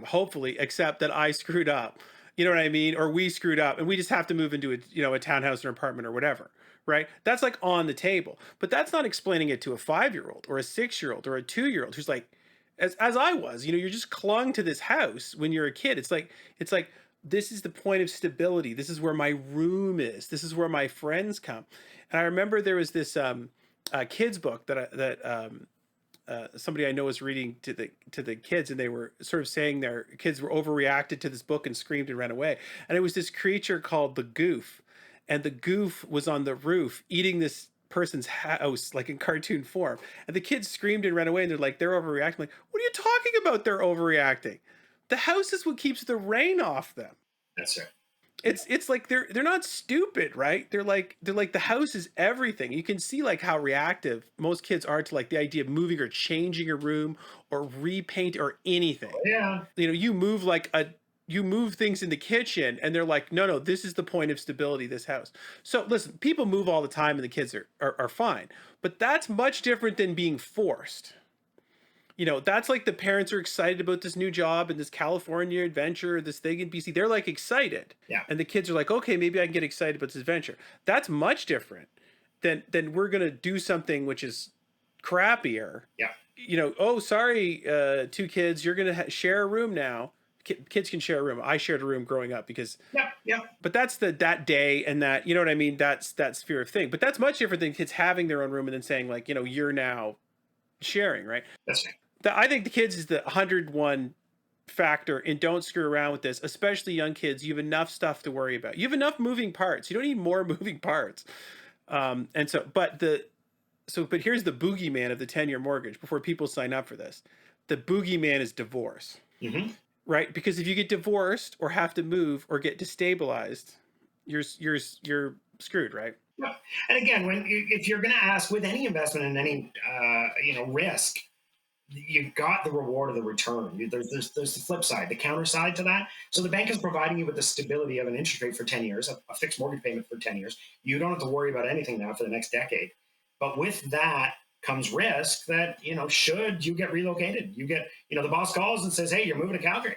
hopefully accept that I screwed up. You know what I mean? Or we screwed up and we just have to move into a townhouse or apartment or whatever, right? That's like on the table. But that's not explaining it to a 5-year-old or a 6-year-old or a 2-year-old who's like, as I was, you're just clung to this house when you're a kid. It's like this is the point of stability. This is where my room is. This is where my friends come. And I remember there was this kids book that somebody I know was reading to the kids, and they were sort of saying their kids were overreacted to this book and screamed and ran away. And it was this creature called the Goof, and the Goof was on the roof eating this person's house like in cartoon form. And the kids screamed and ran away, and they're overreacting. I'm like, what are you talking about? They're overreacting. The house is what keeps the rain off them. That's right. It's like they're not stupid, right? They're like the house is everything. You can see like how reactive most kids are to like the idea of moving or changing a room or repaint or anything. Yeah. You move things in the kitchen and they're like, no, this is the point of stability, this house. So listen, people move all the time and the kids are fine. But that's much different than being forced. That's like the parents are excited about this new job and this California adventure, this thing in BC. They're like excited. Yeah. And the kids are like, okay, maybe I can get excited about this adventure. That's much different than we're going to do something which is crappier. Yeah. Oh, sorry, 2 kids, you're going to share a room now. Kids can share a room. I shared a room growing up because, Yeah. but that's that day and that, you know what I mean? That's that sphere of thing. But that's much different than kids having their own room and then saying like, you're now sharing, right? That's right. I think the kids is the 101 factor, and don't screw around with this, especially young kids. You have enough stuff to worry about. You have enough moving parts. You don't need more moving parts. But here's the boogeyman of the 10-year mortgage before people sign up for this. The boogeyman is divorce, right? Because if you get divorced or have to move or get destabilized, you're screwed, right? Yeah. And again, if you're going to ask with any investment and any risk, you've got the reward of the return. There's the flip side, the counter side to that. So the bank is providing you with the stability of an interest rate for 10 years, a fixed mortgage payment for 10 years. You don't have to worry about anything now for the next decade. But with that comes risk that, should you get relocated, the boss calls and says, hey, you're moving to Calgary.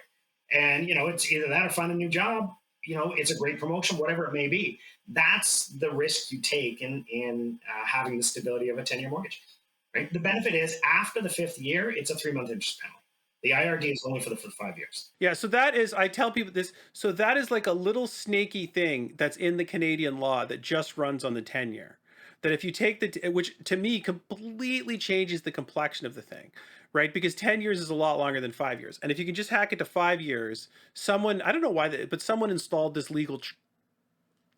And, it's either that or find a new job, it's a great promotion, whatever it may be. That's the risk you take in having the stability of a 10-year mortgage. Right? The benefit is after the fifth year, it's a 3-month interest penalty. The IRD is only for the 5 years. Yeah, so that is, I tell people this, so that is like a little snaky thing that's in the Canadian law that just runs on the 10-year. That if you take which to me completely changes the complexion of the thing, right? Because 10 years is a lot longer than 5 years. And if you can just hack it to 5 years, someone, I don't know why, but someone installed this legal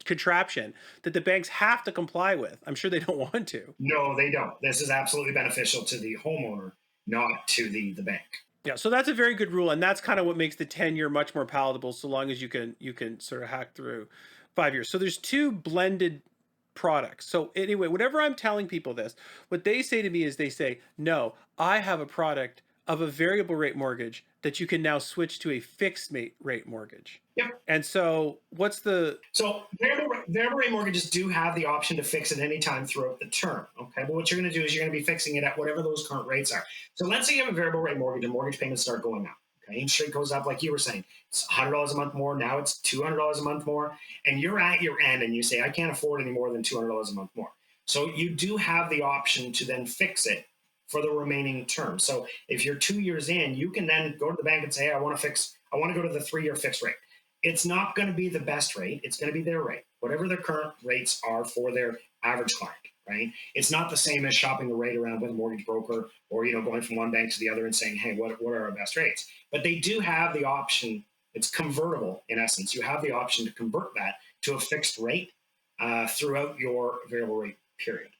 contraption that the banks have to comply with. I'm sure they don't want to. No, they don't. This is absolutely beneficial to the homeowner, not to the bank. Yeah, so that's a very good rule, and that's kind of what makes the 10-year much more palatable, so long as you can sort of hack through 5 years. So there's two blended products. So anyway, whenever I'm telling people this, what they say to me is they say, no, I have a product of a variable rate mortgage that you can now switch to a fixed rate mortgage. Yep. And so So variable rate mortgages do have the option to fix at any time throughout the term. Okay. But what you're going to do is you're going to be fixing it at whatever those current rates are. So let's say you have a variable rate mortgage and mortgage payments start going up. Okay. Interest rate goes up, like you were saying. It's $100 a month more. Now it's $200 a month more. And you're at your end and you say, I can't afford any more than $200 a month more. So you do have the option to then fix it for the remaining term. So if you're 2 years in, you can then go to the bank and say, hey, I want to go to the 3-year fixed rate. It's not going to be the best rate. It's going to be their rate, whatever their current rates are for their average client, right? It's not the same as shopping the rate around with a mortgage broker or, going from one bank to the other and saying, hey, what are our best rates? But they do have the option. It's convertible in essence. You have the option to convert that to a fixed rate throughout your variable rate period.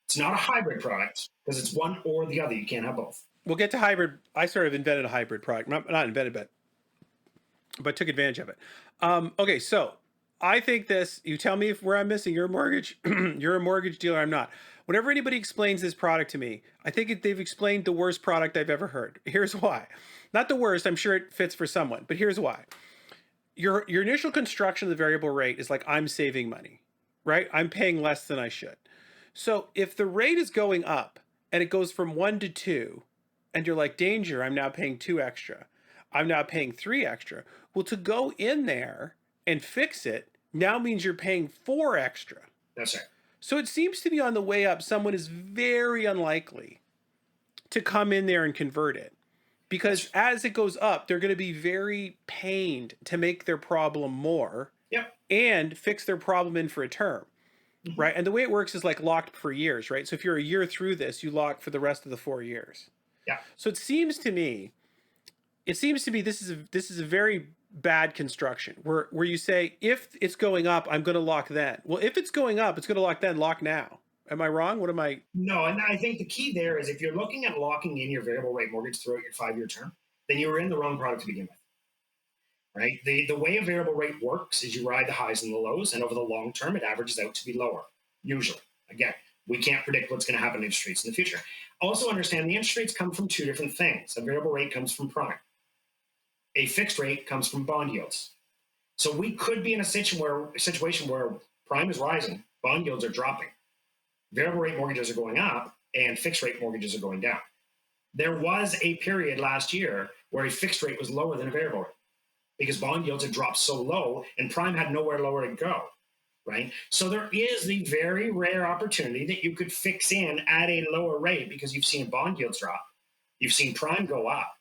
It's not a hybrid product because it's one or the other. You can't have both. we'll get to hybrid. I sort of invented a hybrid product. Not invented, but took advantage of it. Okay, so I think this. You tell me where I'm missing. You're a mortgage. You're a mortgage dealer. I'm not. Whenever anybody explains this product to me, I think they've explained the worst product I've ever heard. Here's why. Not the worst. I'm sure it fits for someone, but here's why. Your initial construction of the variable rate is like, I'm saving money, right? I'm paying less than I should. So if the rate is going up and it goes from 1 to 2, and you're like, danger, I'm now paying 2 extra. I'm now paying 3 extra. Well, to go in there and fix it now means you're paying 4 extra. That's right. So it seems to be on the way up, someone is very unlikely to come in there and convert it. Because as it goes up, they're going to be very pained to make their problem more. Yep. And fix their problem in for a term. Mm-hmm. Right. And the way it works is like locked for years, right? So if you're a year through this, you lock for the rest of the 4 years. Yeah. So it seems to me this is a very bad construction where you say, if it's going up, I'm going to lock then. Well, if it's going up, it's going to lock then, lock now. Am I wrong? What am I? No, and I think the key there is if you're looking at locking in your variable rate mortgage throughout your 5-year term, then you were in the wrong product to begin with. Right? The way a variable rate works is you ride the highs and the lows, and over the long term, it averages out to be lower, usually. Again, we can't predict what's going to happen to interest rates in the future. Also understand the interest rates come from two different things. A variable rate comes from prime. A fixed rate comes from bond yields. So we could be in a situation where prime is rising, bond yields are dropping. Variable rate mortgages are going up, and fixed rate mortgages are going down. There was a period last year where a fixed rate was lower than a variable rate because bond yields had dropped so low and prime had nowhere lower to go, right? So there is the very rare opportunity that you could fix in at a lower rate because you've seen bond yields drop, you've seen prime go up,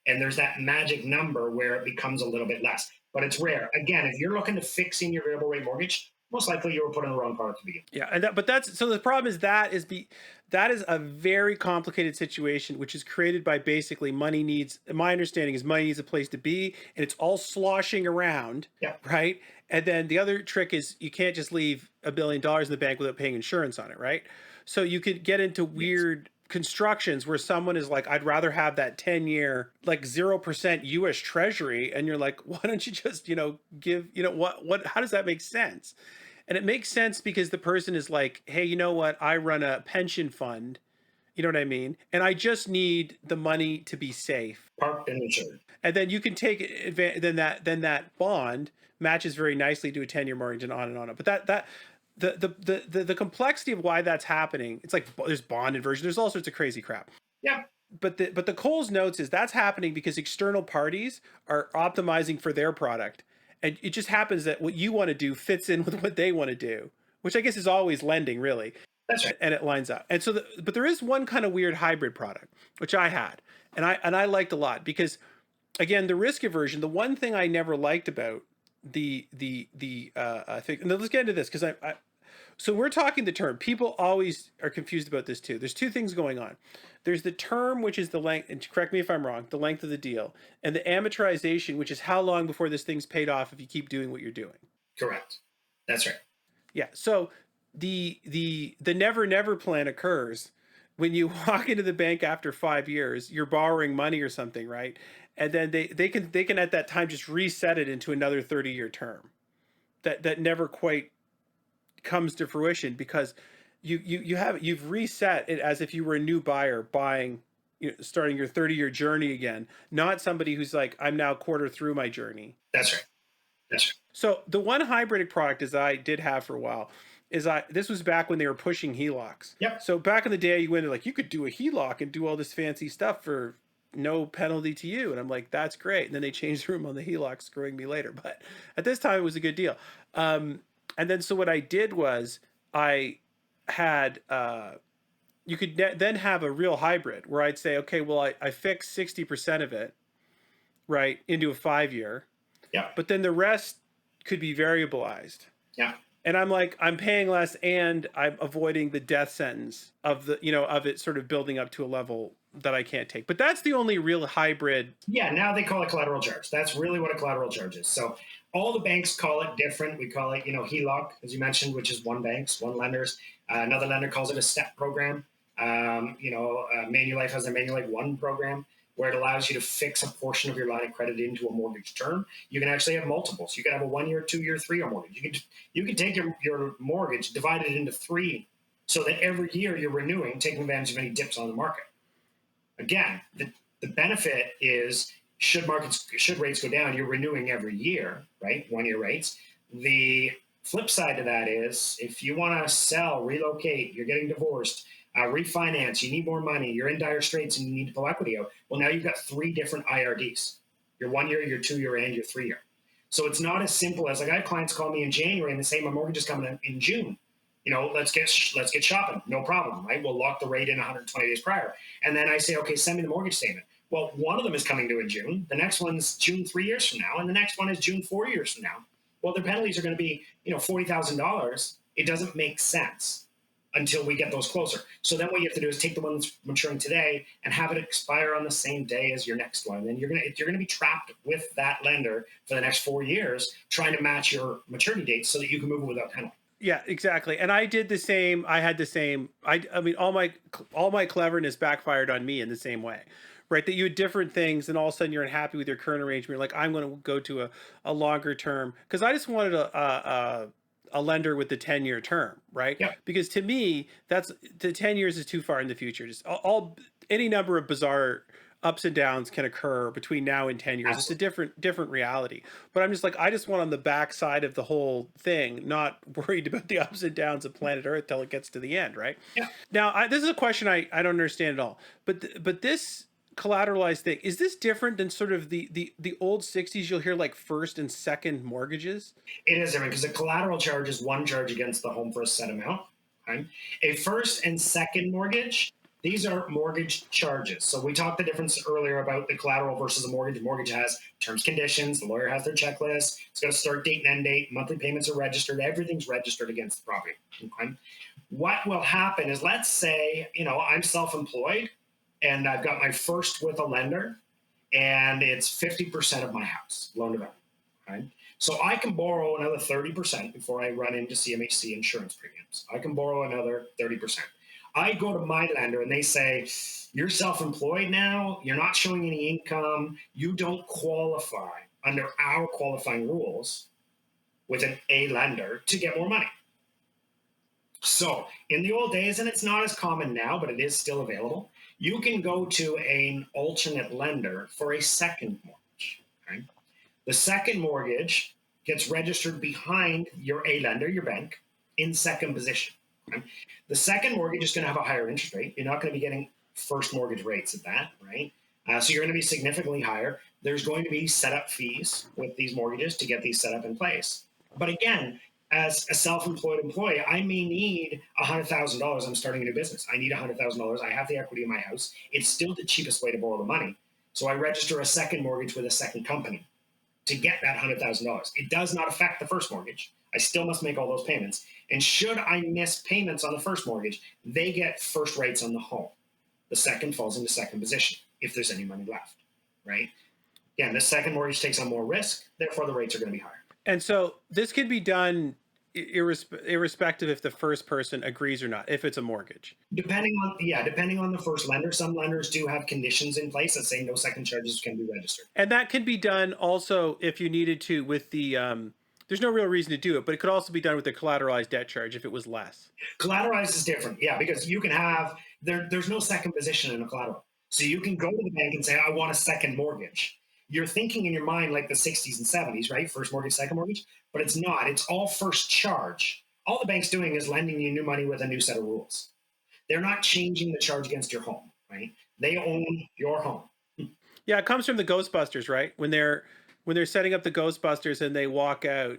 and there's that magic number where it becomes a little bit less. But it's rare. Again, if you're looking to fix in your variable rate mortgage, most likely you were put in the wrong product to begin. Yeah, and that's so the problem is that is a very complicated situation, which is created by basically money needs. My understanding is money needs a place to be, and it's all sloshing around. Yeah. Right. And then the other trick is you can't just leave $1 billion in the bank without paying insurance on it, right? So you could get into weird constructions where someone is like, I'd rather have that 10-year like 0% US Treasury, and you're like, why don't you just give what how does that make sense? And it makes sense because the person is like, hey, you know what? I run a pension fund. You know what I mean? And I just need the money to be safe. Parked and insured. And then you can take advantage. Then that bond matches very nicely to a 10-year mortgage and on and on. But the complexity of why that's happening, it's like there's bond inversion, there's all sorts of crazy crap. Yeah. But the Coles notes is that's happening because external parties are optimizing for their product, and it just happens that what you want to do fits in with what they want to do, which I guess is always lending, really. That's right. And it lines up. And so, but there is one kind of weird hybrid product which I had, and I liked a lot because, again, the risk aversion. The one thing I never liked about the thing. And let's get into this because so we're talking the term. People always are confused about this too. There's two things going on. There's the term, which is the length, and correct me if I'm wrong, the length of the deal, and the amortization, which is how long before this thing's paid off if you keep doing what you're doing. Correct. That's right. Yeah. So the never never plan occurs when you walk into the bank after 5 years, you're borrowing money or something, right? And then they can at that time just reset it into another 30-year term. That never quite comes to fruition because you've reset it as if you were a new buyer buying, starting your 30-year journey again, not somebody who's like, I'm now quarter through my journey. That's right. That's right. So the one hybrid product is I did have for a while is this was back when they were pushing HELOCs. Yep. So back in the day, you went to, like, you could do a HELOC and do all this fancy stuff for no penalty to you. And I'm like, that's great. And then they changed the room on the HELOC, screwing me later. But at this time, it was a good deal. And then so what I did was I had you could then have a real hybrid where I'd say, okay, well, I fixed 60% of it, right, into a 5-year. Yeah. But then the rest could be variabilized. Yeah. And I'm like, I'm paying less and I'm avoiding the death sentence of of it sort of building up to a level that I can't take. But that's the only real hybrid. Yeah, now they call it collateral charge. That's really what a collateral charge is. So all the banks call it different. We call it, HELOC, as you mentioned, which is one bank's, one lender's. Another lender calls it a STEP program. Manulife has a Manulife One program, where it allows you to fix a portion of your line of credit into a mortgage term. You can actually have multiples. You can have a 1 year, 2 year, 3 year mortgage. You can take your mortgage, divide it into 3, so that every year you're renewing, taking advantage of any dips on the market. Again, the benefit is should rates go down, you're renewing every year, right? 1 year rates. The flip side to that is if you want to sell, relocate, you're getting divorced, refinance, you need more money, you're in dire straits and you need to pull equity out. Well, now you've got 3 different IRDs, your 1 year, your 2 year, and your 3 year. So it's not as simple as, like, I have clients call me in January and they say, my mortgage is coming in June. Let's get shopping. No problem, right? We'll lock the rate in 120 days prior. And then I say, okay, send me the mortgage statement. Well, one of them is coming due in June. The next one's June 3 years from now. And the next one is June 4 years from now. Well, their penalties are going to be, $40,000. It doesn't make sense until we get those closer. So then what you have to do is take the one that's maturing today and have it expire on the same day as your next one. And then you're gonna be trapped with that lender for the next 4 years, trying to match your maturity date so that you can move it without penalty. Yeah, exactly. And I did the same. I had the same. I mean, all my cleverness backfired on me in the same way, right? That you had different things, and all of a sudden you're unhappy with your current arrangement. You're like, I'm going to go to a longer term because I just wanted a lender with the 10-year term, right? Yeah. Because to me, that's the 10 years is too far in the future. Just any number of bizarre ups and downs can occur between now and 10 years. Absolutely. It's a different reality. But I'm just like, I just want on the back side of the whole thing, not worried about the ups and downs of planet Earth till it gets to the end, right? Yeah. Now, this is a question I don't understand at all. But this collateralized thing, is this different than sort of the old 60s? You'll hear like first and second mortgages. It is different because a collateral charge is one charge against the home for a set amount. Right? A first and second mortgage, these are mortgage charges. So we talked the difference earlier about the collateral versus a mortgage. A mortgage has terms, conditions. The lawyer has their checklist. It's got a start date and end date. Monthly payments are registered. Everything's registered against the property. Okay? What will happen is, let's say, I'm self-employed and I've got my first with a lender and it's 50% of my house, loan to value. Right? So I can borrow another 30% before I run into CMHC insurance premiums. I can borrow another 30%. I go to my lender and they say, you're self-employed now, you're not showing any income, you don't qualify under our qualifying rules with an A lender to get more money. So in the old days, and it's not as common now, but it is still available, you can go to an alternate lender for a second mortgage. Okay? The second mortgage gets registered behind your A lender, your bank, in second position. Okay? The second mortgage is going to have a higher interest rate. You're not going to be getting first mortgage rates at that, right? So you're going to be significantly higher. There's going to be setup fees with these mortgages to get these set up in place. But again, as a self-employed employee, I may need $100,000. I'm starting a new business. I need $100,000. I have the equity in my house. It's still the cheapest way to borrow the money. So I register a second mortgage with a second company to get that $100,000. It does not affect the first mortgage. I still must make all those payments. And should I miss payments on the first mortgage, they get first rates on the home. The second falls into second position if there's any money left, right? Again, the second mortgage takes on more risk, therefore the rates are going to be higher. And so this can be done irrespective if the first person agrees or not, if it's a mortgage. Depending on the first lender. Some lenders do have conditions in place that say no second charges can be registered. And that can be done also if you needed to with the there's no real reason to do it, but it could also be done with the collateralized debt charge if it was less. Collateralized is different, yeah, because you can have there's no second position in a collateral. So you can go to the bank and say, I want a second mortgage. You're thinking in your mind like the 60s and 70s, right? First mortgage, second mortgage, but it's not. It's all first charge. All the bank's doing is lending you new money with a new set of rules. They're not changing the charge against your home, right? They own your home. Yeah, it comes from the Ghostbusters, right? When they're setting up the Ghostbusters and they walk out,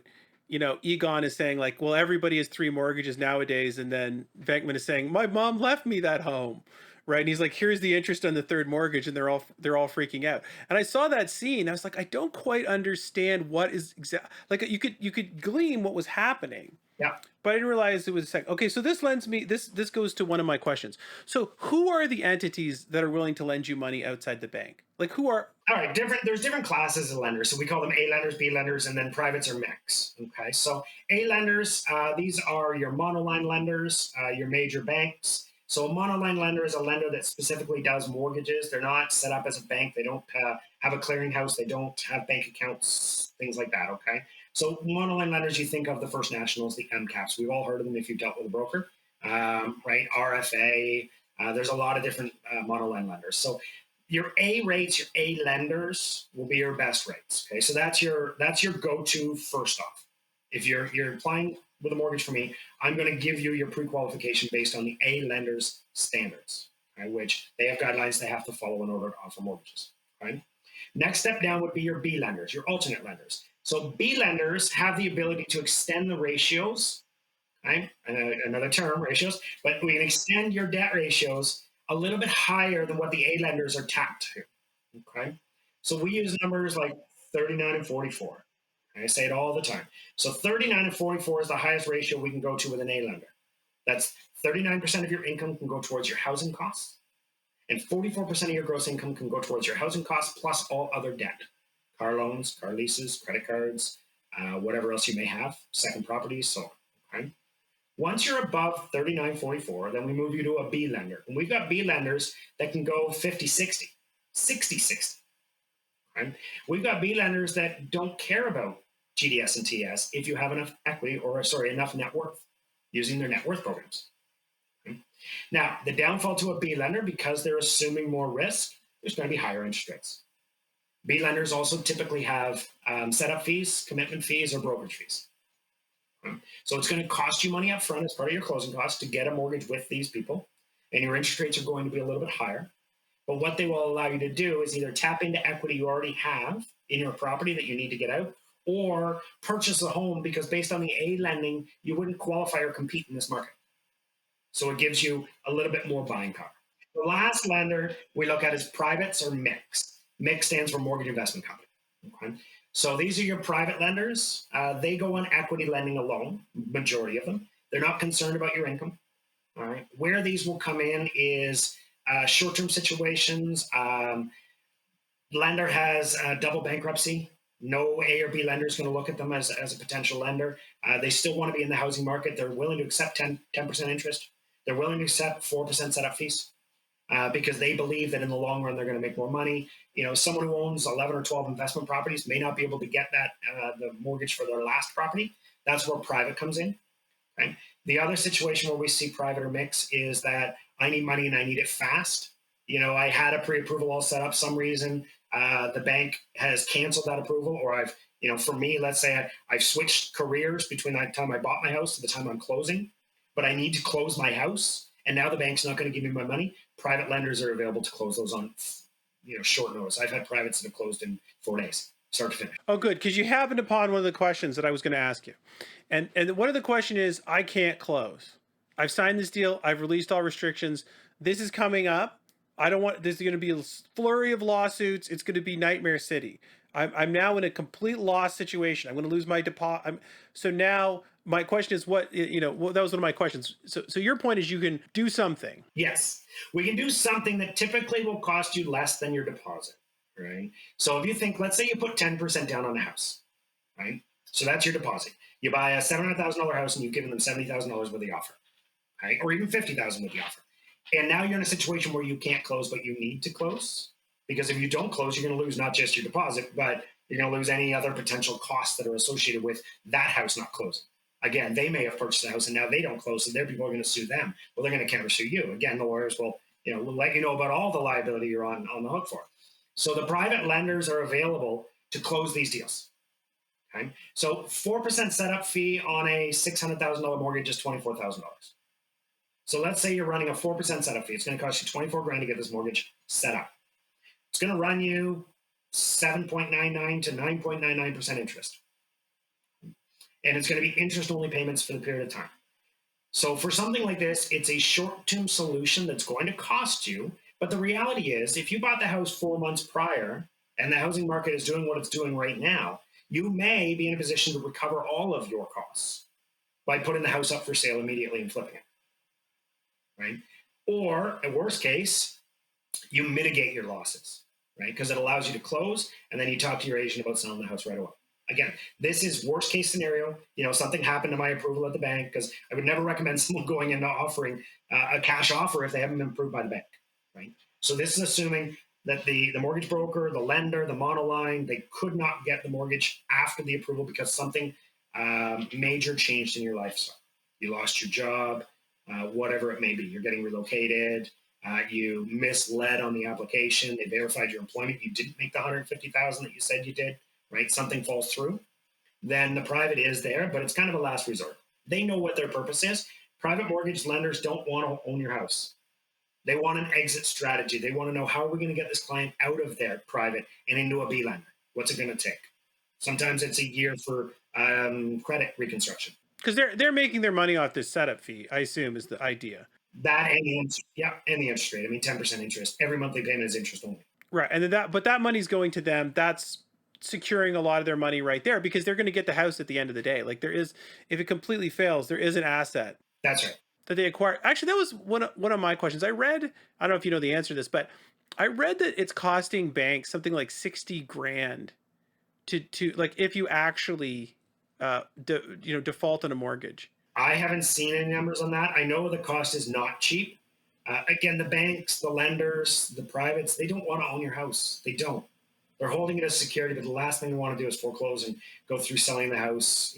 Egon is saying like, well, everybody has 3 mortgages nowadays, and then Venkman is saying, my mom left me that home, right? And he's like, here's the interest on the third mortgage, and they're all freaking out. And I saw that scene, I was like, I don't quite understand what is like you could glean what was happening. Yeah. But I didn't realize it was a second. Okay, so this goes to one of my questions. So who are the entities that are willing to lend you money outside the bank? Like who are all right, there's different classes of lenders. So we call them A lenders, B lenders, and then privates are mix. Okay. So A lenders, these are your monoline lenders, your major banks. So a monoline lender is a lender that specifically does mortgages. They're not set up as a bank. They don't have a clearinghouse. They don't have bank accounts, things like that. Okay. So monoline lenders, you think of the First Nationals, the MCAPs. We've all heard of them if you've dealt with a broker, right? RFA. There's a lot of different monoline lenders. So your A rates, your A lenders will be your best rates. Okay, so that's your go-to first off. If you're applying with a mortgage for me, I'm going to give you your pre-qualification based on the A lenders standards, okay, which they have guidelines they have to follow in order to offer mortgages. Okay. Next step down would be your B lenders, your alternate lenders. So B lenders have the ability to extend the ratios, okay? Another term, ratios, but we can extend your debt ratios a little bit higher than what the A lenders are tapped to, okay? So we use numbers like 39 and 44. I say it all the time. So 39 and 44 is the highest ratio we can go to with an A lender. That's 39% of your income can go towards your housing costs, and 44% of your gross income can go towards your housing costs plus all other debt. Car loans, car leases, credit cards, whatever else you may have, second properties, so on. Okay? Once you're above 39.44, then we move you to a B lender. And we've got B lenders that can go 50-60, 60-60. Okay? We've got B lenders that don't care about GDS and TS if you have enough equity enough net worth using their net worth programs. Okay? Now, the downfall to a B lender, because they're assuming more risk, there's going to be higher interest rates. B lenders also typically have setup fees, commitment fees, or brokerage fees. So it's going to cost you money up front as part of your closing costs to get a mortgage with these people, and your interest rates are going to be a little bit higher. But what they will allow you to do is either tap into equity you already have in your property that you need to get out, or purchase a home because based on the A lending, you wouldn't qualify or compete in this market. So it gives you a little bit more buying power. The last lender we look at is privates or mix. MIC stands for Mortgage Investment Company. Okay? So these are your private lenders. They go on equity lending alone, majority of them. They're not concerned about your income. All right. Where these will come in is short-term situations. Lender has double bankruptcy. No A or B lender is going to look at them as a potential lender. They still want to be in the housing market. They're willing to accept 10% interest. They're willing to accept 4% setup fees. Because they believe that in the long run they're going to make more money. Someone who owns 11 or 12 investment properties may not be able to get that the mortgage for their last property. That's where private comes in. Right? The other situation where we see private or mix is that I need money and I need it fast. I had a pre-approval all set up. Some reason the bank has canceled that approval, or I've For me, let's say I've switched careers between the time I bought my house to the time I'm closing, but I need to close my house, and now the bank's not going to give me my money. Private lenders are available to close those on, short notice. I've had privates that have closed in 4 days, start to finish. Oh, good, because you happened upon one of the questions that I was going to ask you, and one of the question is, I can't close. I've signed this deal. I've released all restrictions. This is coming up. I don't want. There's going to be a flurry of lawsuits. It's going to be Nightmare City. I'm now in a complete loss situation. I'm going to lose my deposit. So now my question is, what well, that was one of my questions. So your point is, you can do something. Yes, we can do something that typically will cost you less than your deposit, right? So if you think, let's say you put 10% down on a house, right? So that's your deposit. You buy a $700,000 house and you've given them $70,000 with the offer, right? Or even $50,000 with the offer. And now you're in a situation where you can't close, but you need to close. Because if you don't close, you're going to lose not just your deposit, but you're going to lose any other potential costs that are associated with that house not closing. Again, they may have purchased a house and now they don't close, so their people are going to sue them. Well, they're going to countersue you. Again, the lawyers will let you know about all the liability you're on the hook for. So the private lenders are available to close these deals. Okay, so 4% setup fee on a $600,000 mortgage is $24,000. So let's say you're running a 4% setup fee. It's going to cost you 24 grand to get this mortgage set up. It's going to run you 7.99 to 9.99% interest. And it's going to be interest-only payments for the period of time. So for something like this, it's a short-term solution that's going to cost you. But the reality is, if you bought the house 4 months prior and the housing market is doing what it's doing right now, you may be in a position to recover all of your costs by putting the house up for sale immediately and flipping it, right? Or, in worst case, you mitigate your losses, right? Because it allows you to close, and then you talk to your agent about selling the house right away. Again, this is worst case scenario. Something happened to my approval at the bank, because I would never recommend someone going into offering a cash offer if they haven't been approved by the bank, right? So this is assuming that the mortgage broker, the lender, the monoline, they could not get the mortgage after the approval because something major changed in your lifestyle. You lost your job, whatever it may be. You're getting relocated. You misled on the application. They verified your employment. You didn't make the $150,000 that you said you did, right? Something falls through. Then the private is there, but it's kind of a last resort. They know what their purpose is. Private mortgage lenders don't want to own your house. They want an exit strategy. They want to know, how are we going to get this client out of their private and into a B lender? What's it going to take? Sometimes it's a year for credit reconstruction. Because they're making their money off this setup fee, I assume, is the idea. That and the interest rate. I mean, 10% interest. Every monthly payment is interest only. Right, and that money's going to them. That's securing a lot of their money right there, because they're going to get the house at the end of the day. Like, there is, if it completely fails, there is an asset. That's right. That they acquire. Actually, that was one of my questions. I read, I don't know if you know the answer to this, but I read that it's costing banks something like 60 grand to like, if you actually default on a mortgage. I haven't seen any numbers on that. I know the cost is not cheap. Again, the banks, the lenders, the privates, they don't want to own your house. They don't. They're holding it as security, but the last thing they want to do is foreclose and go through selling the house.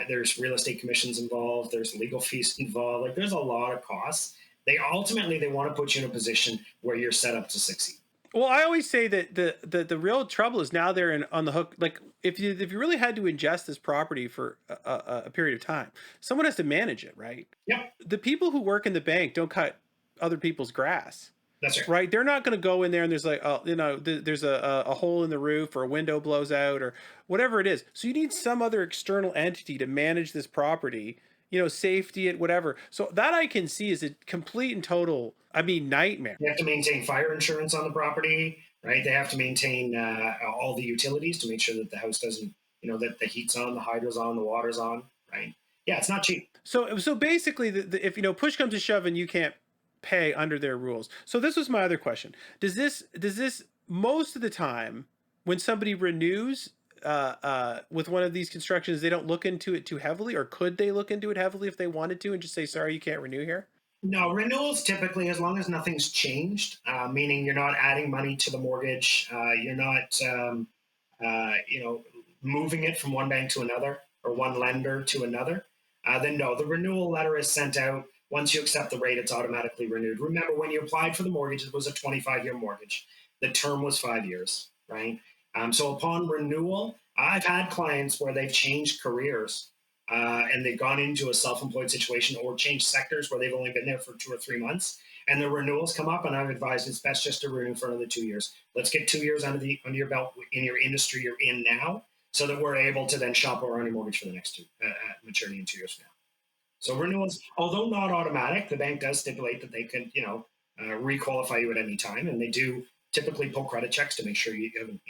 There's real estate commissions involved. There's legal fees involved. Like, there's a lot of costs. They want to put you in a position where you're set up to succeed. Well, I always say that the real trouble is now they're on the hook. Like, if you really had to ingest this property for a period of time, someone has to manage it, right? Yep. The people who work in the bank don't cut other people's grass. That's right. Right? They're not going to go in there and there's like, there's a hole in the roof, or a window blows out, or whatever it is. So you need some other external entity to manage this property, safety it, whatever. So that I can see is a complete and total, nightmare. You have to maintain fire insurance on the property, right? They have to maintain all the utilities to make sure that the house doesn't, that the heat's on, the hydro's on, the water's on, right? Yeah, it's not cheap. So basically, if push comes to shove and you can't pay under their rules. So this was my other question. Does this most of the time, when somebody renews with one of these constructions, they don't look into it too heavily, or could they look into it heavily if they wanted to and just say, sorry, you can't renew here? No, renewals typically, as long as nothing's changed, meaning you're not adding money to the mortgage, you're not, moving it from one bank to another or one lender to another, then no, the renewal letter is sent out. Once you accept the rate, it's automatically renewed. Remember, when you applied for the mortgage, it was a 25-year mortgage. The term was 5 years, right? So upon renewal, I've had clients where they've changed careers and they've gone into a self-employed situation or changed sectors where they've only been there for 2 or 3 months, and the renewals come up, and I've advised it's best just to renew for another 2 years. Let's get 2 years under your belt in your industry you're in now, so that we're able to then shop around your mortgage for the next maturity in 2 years from now. So renewals, although not automatic, the bank does stipulate that they can, requalify you at any time, and they do typically pull credit checks to make sure you haven't,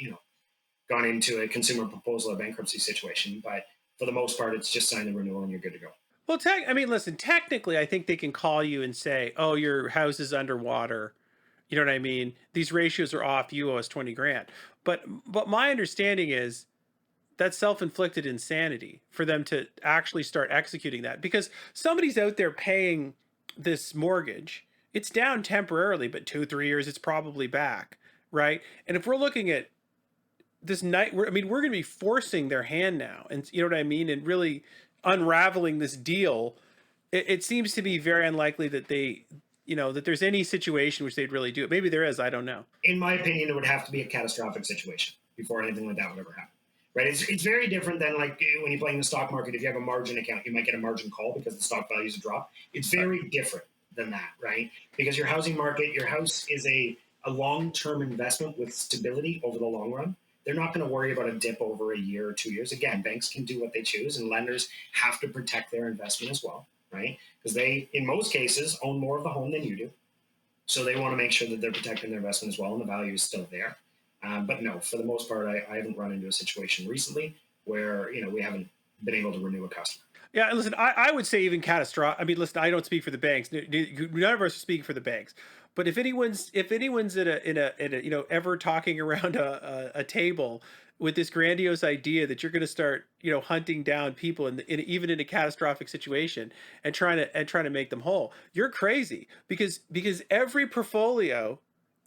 gone into a consumer proposal or bankruptcy situation. But for the most part, it's just sign the renewal and you're good to go. Well, I mean, listen, technically, I think they can call you and say, "Oh, your house is underwater." You know what I mean? These ratios are off. You owe us 20 grand. But my understanding is that's self-inflicted insanity for them to actually start executing that, because somebody's out there paying this mortgage. It's down temporarily, but 2, 3 years, it's probably back, right? And if we're looking at this night, I mean, we're going to be forcing their hand now, and you know what I mean, and really unraveling this deal. It seems to be very unlikely that that there's any situation which they'd really do it. Maybe there is, I don't know. In my opinion, it would have to be a catastrophic situation before anything like that would ever happen. Right? It's very different than like when you're playing the stock market. If you have a margin account, you might get a margin call because the stock values have dropped. It's very different than that, right? Because your housing market, your house is a long-term investment with stability over the long run. They're not going to worry about a dip over a year or 2 years. Again, banks can do what they choose, and lenders have to protect their investment as well, right? Because they, in most cases, own more of the home than you do. So they want to make sure that they're protecting their investment as well, and the value is still there. But no, for the most part, I haven't run into a situation recently where we haven't been able to renew a customer. Yeah, listen, I would say even catastrophic. I mean, listen, I don't speak for the banks. None of us speak for the banks. But if anyone's in a ever talking around a table with this grandiose idea that you're going to start hunting down people even in a catastrophic situation and trying to make them whole, you're crazy, because every portfolio,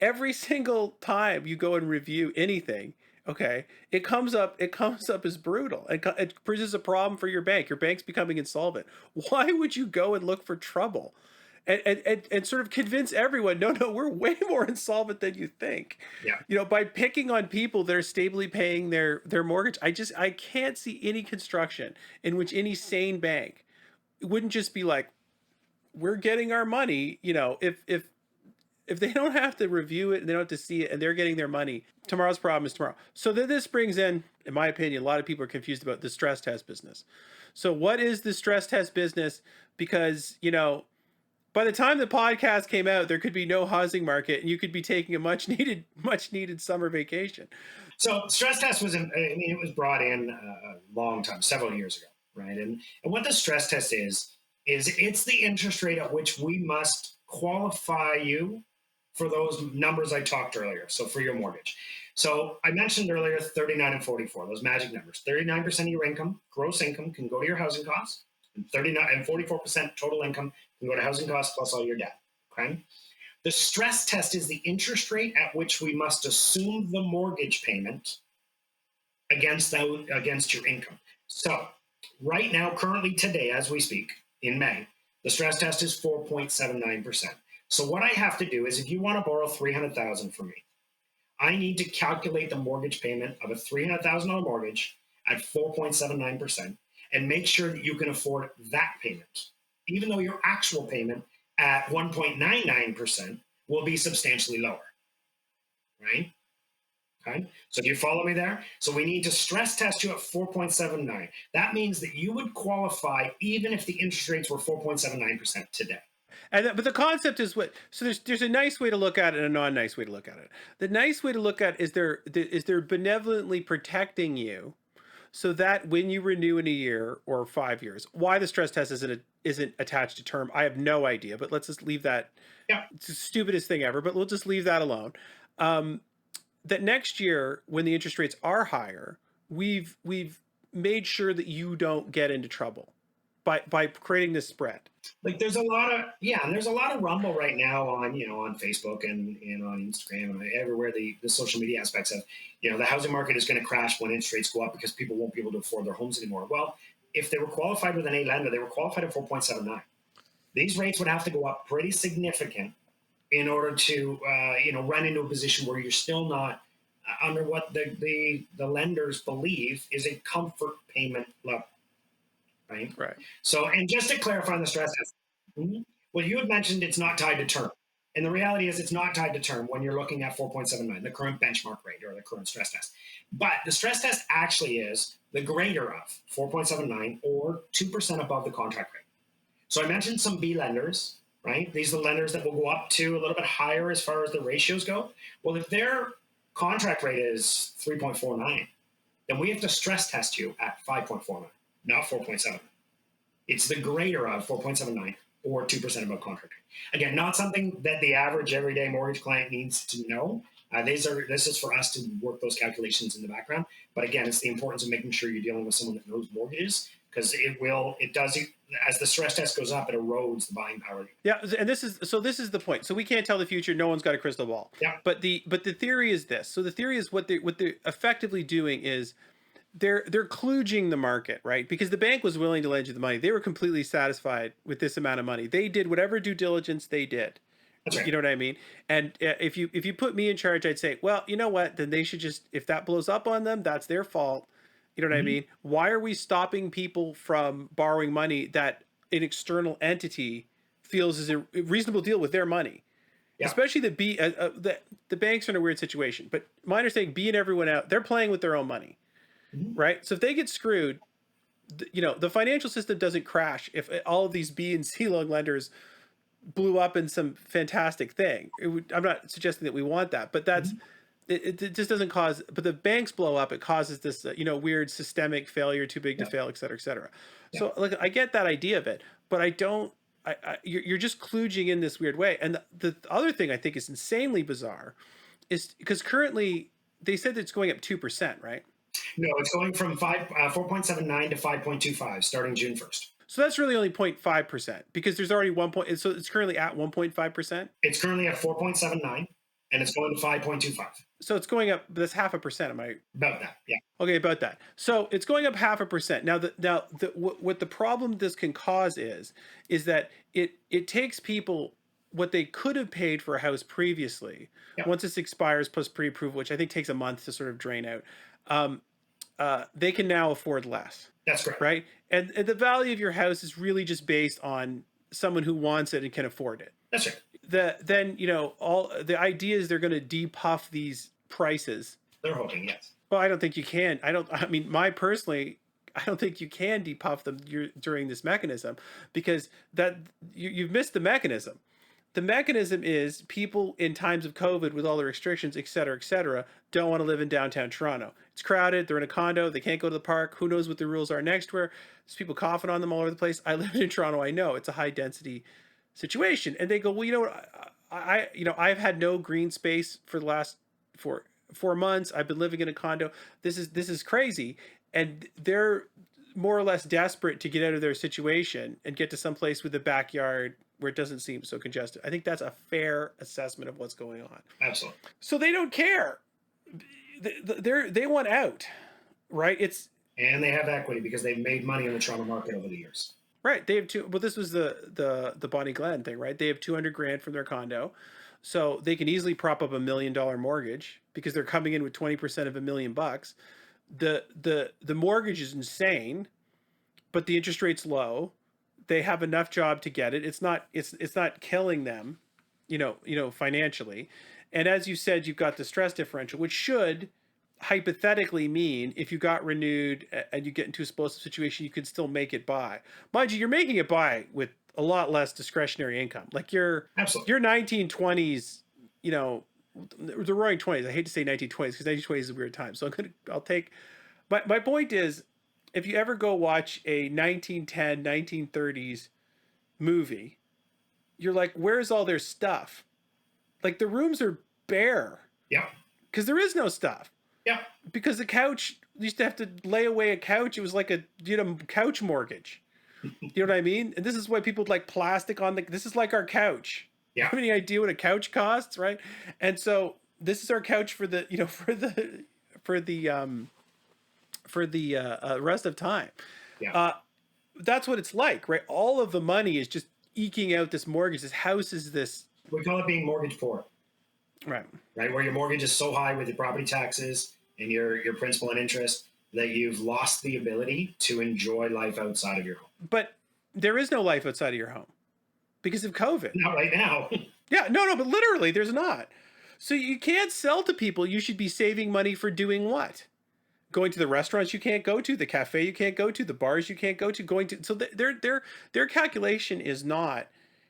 every single time you go and review anything, okay, it comes up as brutal. It presents a problem for your bank. Your bank's becoming insolvent. Why would you go and look for trouble and sort of convince everyone, no, we're way more insolvent than you think? Yeah. By picking on people that are stably paying their mortgage. I can't see any construction in which any sane bank wouldn't just be like, we're getting our money. If they don't have to review it and they don't have to see it and they're getting their money, tomorrow's problem is tomorrow. So then this brings in my opinion, a lot of people are confused about the stress test business. So what is the stress test business? Because, by the time the podcast came out, there could be no housing market and you could be taking a much needed summer vacation. So stress test it was brought in a long time, several years ago, right? And what the stress test is it's the interest rate at which we must qualify you for those numbers I talked earlier. So for your mortgage. So I mentioned earlier 39 and 44, those magic numbers. 39% of your income, gross income, can go to your housing costs, and 44% total income can go to housing costs plus all your debt. Okay. The stress test is the interest rate at which we must assume the mortgage payment against your income. So right now, currently today, as we speak, in May, the stress test is 4.79%. So what I have to do is, if you want to borrow $300,000 from me, I need to calculate the mortgage payment of a $300,000 mortgage at 4.79% and make sure that you can afford that payment, even though your actual payment at 1.99% will be substantially lower, right? Okay. So do you follow me there? So we need to stress test you at 4.79. That means that you would qualify even if the interest rates were 4.79% today. But the concept is what. So there's a nice way to look at it and a non-nice way to look at it. The nice way to look at it is they're benevolently protecting you, so that when you renew in a year or 5 years, why the stress test isn't attached to term, I have no idea. But let's just leave that. Yeah. It's the stupidest thing ever. But we'll just leave that alone. That next year, when the interest rates are higher, we've made sure that you don't get into trouble by creating this spread. Like there's a lot of rumble right now on Facebook and on Instagram and everywhere, the social media aspects of the housing market is going to crash when interest rates go up because people won't be able to afford their homes anymore. Well, if they were qualified with an A lender, they were qualified at 4.79. These rates would have to go up pretty significant in order to run into a position where you're still not under what the lenders believe is a comfort payment level, right? Right. So, and just to clarify on the stress test, well, you had mentioned it's not tied to term. And the reality is it's not tied to term when you're looking at 4.79, the current benchmark rate or the current stress test. But the stress test actually is the greater of 4.79 or 2% above the contract rate. So I mentioned some B lenders, right? These are the lenders that will go up to a little bit higher as far as the ratios go. Well, if their contract rate is 3.49, then we have to stress test you at 5.49, not 4.7. It's the greater of 4.79 or 2% above contract rate. Again, not something that the average everyday mortgage client needs to know. This is for us to work those calculations in the background. But again, it's the importance of making sure you're dealing with someone that knows mortgages, because it does, as the stress test goes up, it erodes the buying power. Yeah, and this is the point. So we can't tell the future. No one's got a crystal ball. Yeah. But the theory is this. So the theory is what they're effectively doing is they're kludging the market, right? Because the bank was willing to lend you the money. They were completely satisfied with this amount of money. They did whatever due diligence they did. That's right. You know what I mean? And if you put me in charge, I'd say, well, you know what? Then they should just, if that blows up on them, that's their fault. You know what I mean? Why are we stopping people from borrowing money that an external entity feels is a reasonable deal with their money? Yeah. Especially the banks are in a weird situation. But my understanding, B and everyone out, they're playing with their own money, right? So if they get screwed, the financial system doesn't crash if all of these B and C loan lenders blew up in some fantastic thing. I'm not suggesting that we want that, but that's it just doesn't cause. But the banks blow up, it causes this weird systemic failure, too big to fail, et cetera, et cetera. So like I get that idea of it, but I don't. You're just kludging in this weird way. And the other thing I think is insanely bizarre is because currently they said that it's going up 2%, right? No, it's going from 4.79 to 5.25 starting June 1st. So that's really only 0.5% because there's already so it's currently at 1.5%. It's currently at 4.79 and it's going to 5.25. So it's going up. That's 0.5%. Am I about that? Yeah. Okay, about that. So it's going up 0.5%. Now, what the problem this can cause is that it takes people what they could have paid for a house previously. Yep. Once this expires plus pre-approval, which I think takes a month to sort of drain out, they can now afford less. That's correct. Right? And the value of your house is really just based on someone who wants it and can afford it. That's right. Then all the idea is they're going to depuff these prices. They're hoping, yes. Well, I don't think you can. I don't think you can depuff them during this mechanism because you've missed the mechanism. The mechanism is people in times of COVID with all the restrictions, et cetera, don't want to live in downtown Toronto. It's crowded. They're in a condo. They can't go to the park. Who knows what the rules are next where there's people coughing on them all over the place. I live in Toronto. I know it's a high density situation. And they go, well, I've had no green space for the last 4 months. I've been living in a condo. This is crazy. And they're more or less desperate to get out of their situation and get to some place with a backyard where it doesn't seem so congested. I think that's a fair assessment of what's going on. Absolutely. So they don't care. They want out, right? And they have equity because they've made money in the Toronto market over the years. Right. They have well, this was the Bonnie Glenn thing, right? They have $200,000 from their condo. So they can easily prop up $1 million mortgage because they're coming in with 20% of $1 million. The mortgage is insane, but the interest rate's low. They have enough job to get it. It's not killing them, financially. And as you said, you've got the stress differential, which should hypothetically mean if you got renewed and you get into a explosive situation, you could still make it by. Mind you, you're making it by with a lot less discretionary income. Like your 1920s, the roaring 20s. I hate to say 1920s because 1920s is a weird time. So I'll take. My point is, if you ever go watch a 1910, 1930s movie, you're like, where's all their stuff? Like the rooms are bare. Yeah. Because there is no stuff. Yeah. Because the couch, you used to have to lay away a couch. It was like a couch mortgage. You know what I mean? And this is why people like plastic on this is like our couch. Yeah. You have any idea what a couch costs, right? And so this is our couch for the rest of time. Yeah. That's what it's like, right? All of the money is just eking out this mortgage. This house is this. We call it being mortgage poor. Right. right? Where your mortgage is so high with your property taxes and your principal and interest that you've lost the ability to enjoy life outside of your home. But there is no life outside of your home because of COVID. Not right now. Yeah, no, but literally, there's not. So you can't sell to people you should be saving money for doing what? Going to the restaurants you can't go to, the cafe you can't go to, the bars you can't go to, going to. So their calculation is not,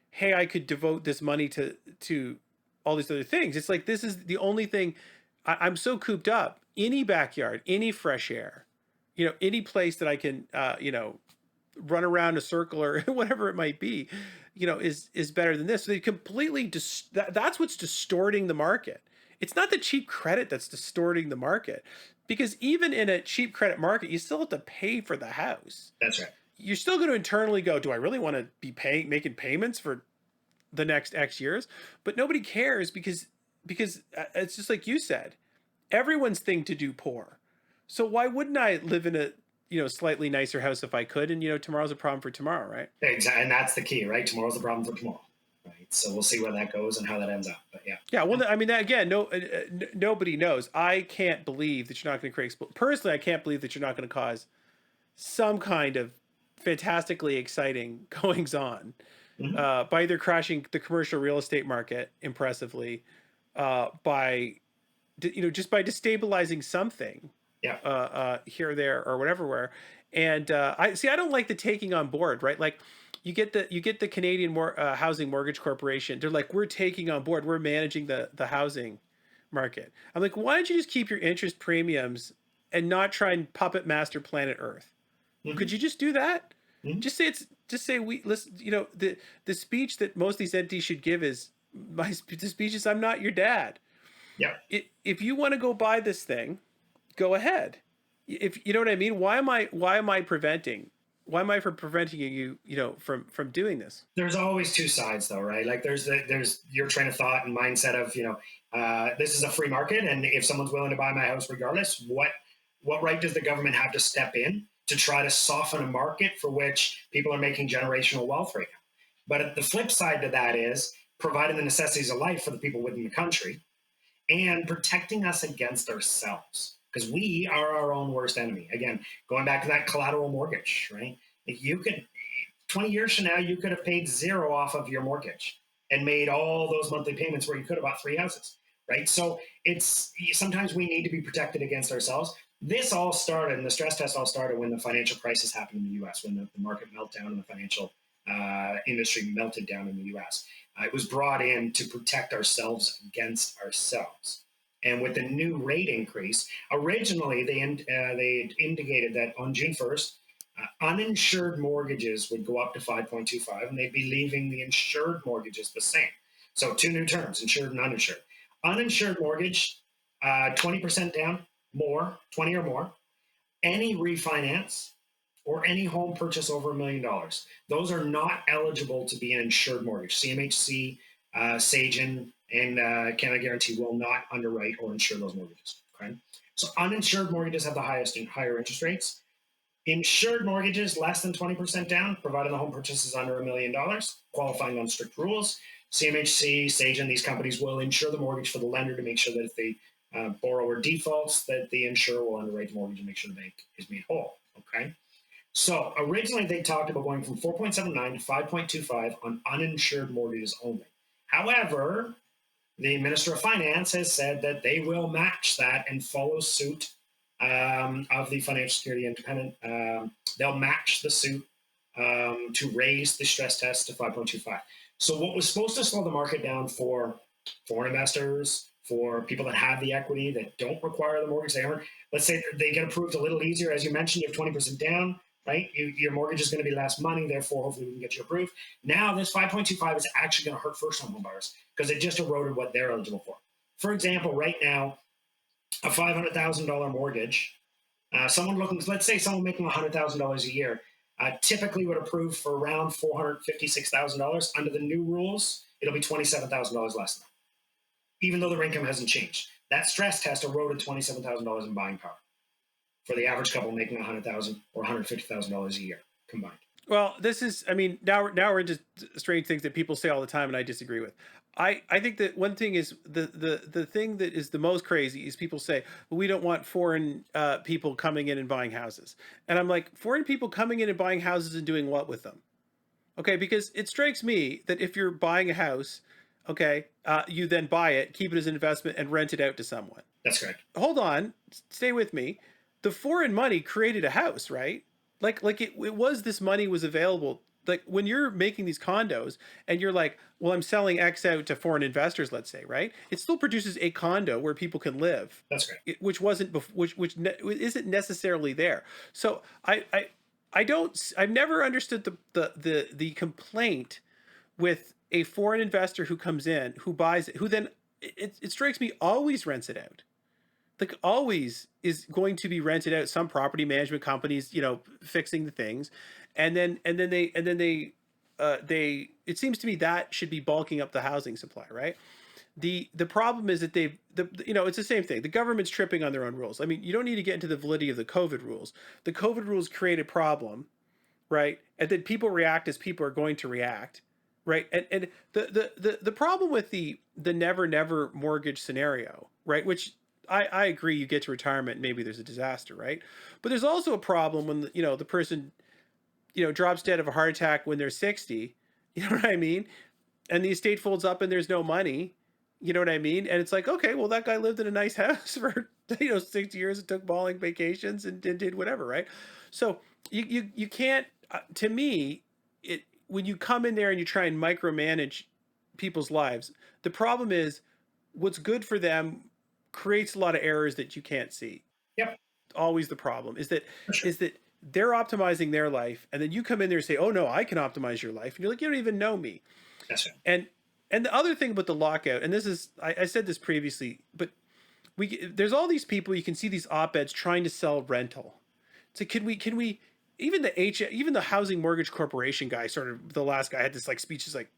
hey, I could devote this money to all these other things. It's like this is the only thing. I'm so cooped up. Any backyard, any fresh air, any place that I can, run around a circle or whatever it might be, is better than this. So they completely that's what's distorting the market. It's not the cheap credit that's distorting the market, because even in a cheap credit market, you still have to pay for the house. That's right. You're still going to internally go, do I really want to be making payments for the next X years? But nobody cares because it's just like you said, everyone's thing to do poor. So why wouldn't I live in a slightly nicer house if I could? And tomorrow's a problem for tomorrow, right? Exactly, and that's the key, right? Tomorrow's the problem for tomorrow, right? So we'll see where that goes and how that ends up. But yeah. Yeah, well, I mean, again, nobody knows. I can't believe that you're not going to create. Personally, I can't believe that you're not going to cause some kind of fantastically exciting goings on by either crashing the commercial real estate market impressively, by just by destabilizing something, here or there or whatever. Where, and I don't like the taking on board, right? Like you get the Canadian Housing Mortgage Corporation. They're like, we're taking on board, we're managing the housing market. I'm like, why don't you just keep your interest premiums and not try and puppet master planet Earth? Could you just do that? Just say we listen. The speech that most of these entities should give is the speech is, I'm not your dad. Yeah. If you want to go buy this thing, go ahead. If you know what I mean, why am I preventing you, from doing this? There's always two sides though, right? Like there's your train of thought and mindset of, this is a free market, and if someone's willing to buy my house regardless, what right does the government have to step in to try to soften a market for which people are making generational wealth right now? But the flip side to that is providing the necessities of life for the people within the country and protecting us against ourselves, because we are our own worst enemy. Again, going back to that collateral mortgage, right? You could, 20 years from now, you could have paid zero off of your mortgage and made all those monthly payments where you could have bought 3 houses, right? So sometimes we need to be protected against ourselves. This all started, and the stress test all started when the financial crisis happened in the US, when the market meltdown and the financial industry melted down in the US. It was brought in to protect ourselves against ourselves. And with the new rate increase, originally they indicated that on June 1st, uninsured mortgages would go up to 5.25, and they'd be leaving the insured mortgages the same. So 2 new terms, insured and uninsured. Uninsured mortgage, 20% down, more, 20 or more. Any refinance or any home purchase over $1 million, those are not eligible to be an insured mortgage. CMHC, Sagen, and Canada Guarantee will not underwrite or insure those mortgages. Okay, so uninsured mortgages have the highest and higher interest rates. Insured mortgages less than 20% down, provided the home purchase is under $1 million, qualifying on strict rules. CMHC, Sagen, these companies will insure the mortgage for the lender to make sure that if the borrower defaults, that the insurer will underwrite the mortgage and make sure the bank is made whole. Okay. So originally they talked about going from 4.79 to 5.25 on uninsured mortgages only. However, the Minister of Finance has said that they will match that and follow suit of the Financial Security Independent. They'll match the suit to raise the stress test to 5.25. So what was supposed to slow the market down for foreign investors, for people that have the equity that don't require the mortgage they earn, let's say they get approved a little easier. As you mentioned, you have 20% down, right? Your mortgage is going to be less money, therefore hopefully we can get you approved. Now this 5.25 is actually going to hurt first-time home buyers because it just eroded what they're eligible for. For example, right now, a $500,000 mortgage, let's say someone making $100,000 a year, typically would approve for around $456,000. Under the new rules, it'll be $27,000 less than that, even though their income hasn't changed. That stress test eroded $27,000 in buying power for the average couple making $100,000 or $150,000 a year combined. Well, this is, I mean, now we're into strange things that people say all the time, and I disagree with. I think that one thing is the thing that is the most crazy is people say, well, we don't want foreign people coming in and buying houses. And I'm like, foreign people coming in and buying houses and doing what with them? Okay, because it strikes me that if you're buying a house, okay, you then buy it, keep it as an investment, and rent it out to someone. That's correct. Hold on, stay with me. The foreign money created a house, right? Like it was this money was available. Like when you're making these condos and you're like, well, I'm selling X out to foreign investors, let's say, right? It still produces a condo where people can live, That's correct. which wasn't isn't necessarily there. So I don't I've never understood the complaint with a foreign investor who comes in, who buys it, who then it strikes me always rents it out. Like always is going to be rented out. Some property management companies, fixing the things, and then they it seems to me that should be bulking up the housing supply, right? The problem is that it's the same thing. The government's tripping on their own rules. I mean, you don't need to get into the validity of the COVID rules. The COVID rules create a problem, right? And then people react as people are going to react, right? And the problem with the never mortgage scenario, right? Which I agree, you get to retirement, maybe there's a disaster, right? But there's also a problem when the person drops dead of a heart attack when they're 60. You know what I mean? And the estate folds up and there's no money. You know what I mean? And it's like, okay, well, that guy lived in a nice house for 6 years and took balling vacations and did whatever, right? So you can't. To me, it when you come in there and you try and micromanage people's lives, the problem is what's good for them creates a lot of errors that you can't see. Yep. Always the problem is that For sure. is that they're optimizing their life, and then you come in there and say, "Oh no, I can optimize your life," and you're like, "You don't even know me." That's right. And the other thing about the lockout, and this is I said this previously, but there's all these people, you can see these op-eds trying to sell rental. So can we even the Housing Mortgage Corporation guy, sort of the last guy, had this like speech, is like,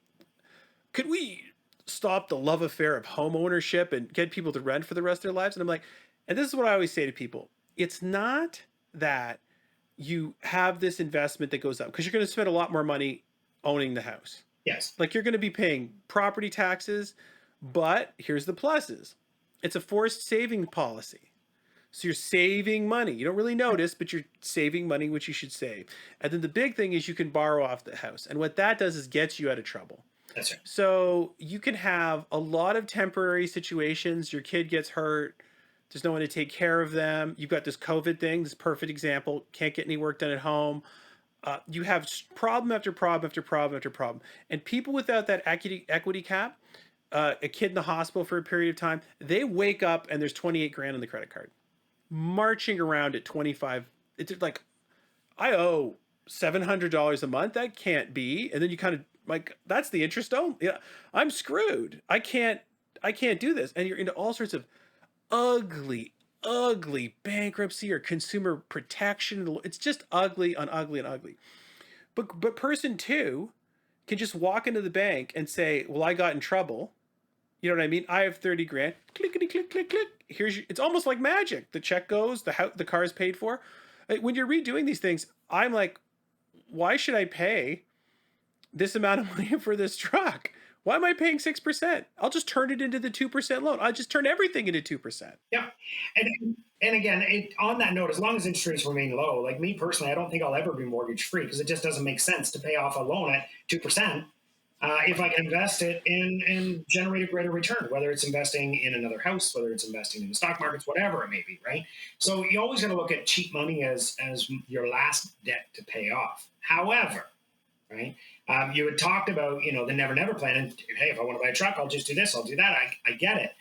could we stop the love affair of home ownership and get people to rent for the rest of their lives? And I'm like, and this is what I always say to people: it's not that you have this investment that goes up because you're going to spend a lot more money owning the house. Yes. Like you're going to be paying property taxes, but here's the pluses: it's a forced saving policy. So you're saving money. You don't really notice, but you're saving money, which you should save. And then the big thing is you can borrow off the house. And what that does is gets you out of trouble. That's right. So you can have a lot of temporary situations. Your kid gets hurt. There's no one to take care of them. You've got this COVID thing, this perfect example. Can't get any work done at home. You have problem after problem after problem after problem. And people without that equity cap, a kid in the hospital for a period of time, they wake up and there's 28 grand on the credit card, marching around at 25. It's like, I owe $700 a month. That can't be. And then you kind of like, that's the interest only. Yeah, I'm screwed. I can't do this. And you're into all sorts of ugly bankruptcy or consumer protection. It's just ugly on ugly and ugly. But person two can just walk into the bank and say, well, I got in trouble. You know what I mean? I have 30 grand. Clickety click click click. It's almost like magic. The check goes, the car is paid for. When you're redoing these things, I'm like, why should I pay this amount of money for this truck? Why am I paying 6%? I'll just turn it into the 2% loan. I'll just turn everything into 2%. Yeah. And again, on that note, as long as interest rates remain low, like me personally, I don't think I'll ever be mortgage free because it just doesn't make sense to pay off a loan at 2%. If I can invest it and generate a greater return, whether it's investing in another house, whether it's investing in the stock markets, whatever it may be, right? So you always got to look at cheap money as your last debt to pay off. However, right, you had talked about, the never plan, and hey, if I want to buy a truck, I'll just do this, I'll do that. I get it.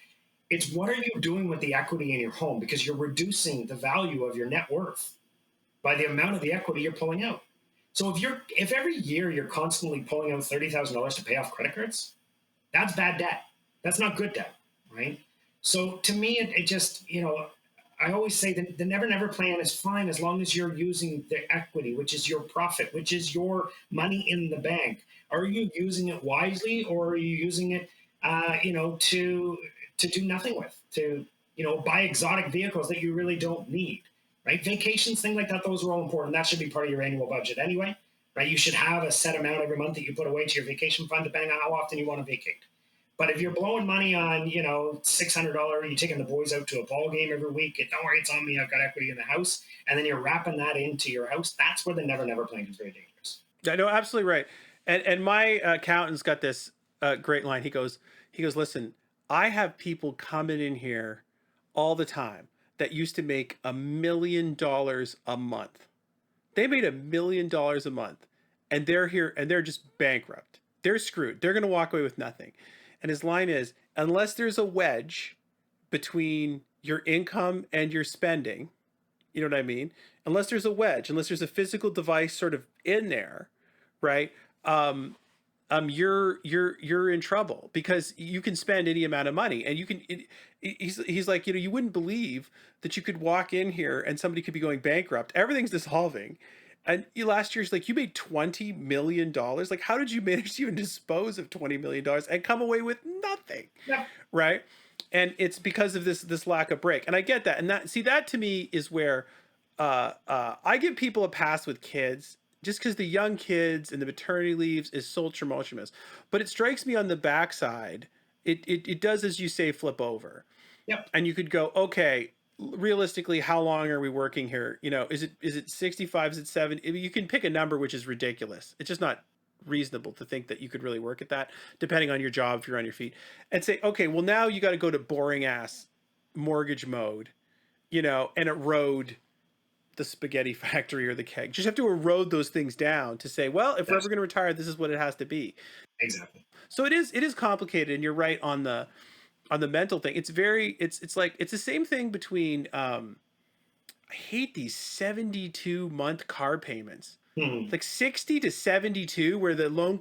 It's what are you doing with the equity in your home, because you're reducing the value of your net worth by the amount of the equity you're pulling out. So if every year you're constantly pulling out $30,000 to pay off credit cards, that's bad debt. That's not good debt, right? So to me, it just, I always say that the never plan is fine as long as you're using the equity, which is your profit, which is your money in the bank. Are you using it wisely, or are you using it, to do nothing with, to buy exotic vehicles that you really don't need? Right? Vacations, things like that, those are all important. That should be part of your annual budget anyway, right? You should have a set amount every month that you put away to your vacation fund, depending on how often you want to vacate. But if you're blowing money on, $600, you're taking the boys out to a ball game every week. Don't worry, it's on me. I've got equity in the house, and then you're wrapping that into your house. That's where the never never plan is very dangerous. I know, absolutely right. And my accountant's got this great line. He goes, listen, I have people coming in here all the time that used to make $1 million a month. They made $1 million a month, and they're here and they're just bankrupt. They're screwed. They're going to walk away with nothing. And his line is, unless there's a wedge between your income and your spending, you know what I mean? Unless there's a wedge, unless there's a physical device sort of in there, right? You're in trouble because you can spend any amount of money, and he's like, you wouldn't believe that you could walk in here and somebody could be going bankrupt. Everything's dissolving. And last year's like, you made $20 million. Like, how did you manage to even dispose of $20 million and come away with nothing? Yeah. Right. And it's because of this lack of break. And I get that. And that to me is where I give people a pass with kids, just because the young kids and the maternity leaves is so tumultuous. But it strikes me on the backside, it does, as you say, flip over. Yep. And you could go, okay, realistically, how long are we working here? Is it 65? Is it 70? You can pick a number, which is ridiculous. It's just not reasonable to think that you could really work at that, depending on your job, if you're on your feet, and say, okay, well, now you got to go to boring ass mortgage mode, and erode the spaghetti factory or the keg. Just have to erode those things down to say, well, if we're ever going to retire, this is what it has to be. Exactly. So it is complicated, and you're right on the mental thing. It's the same thing between I hate these 72-month car payments. Like 60 to 72, where the loan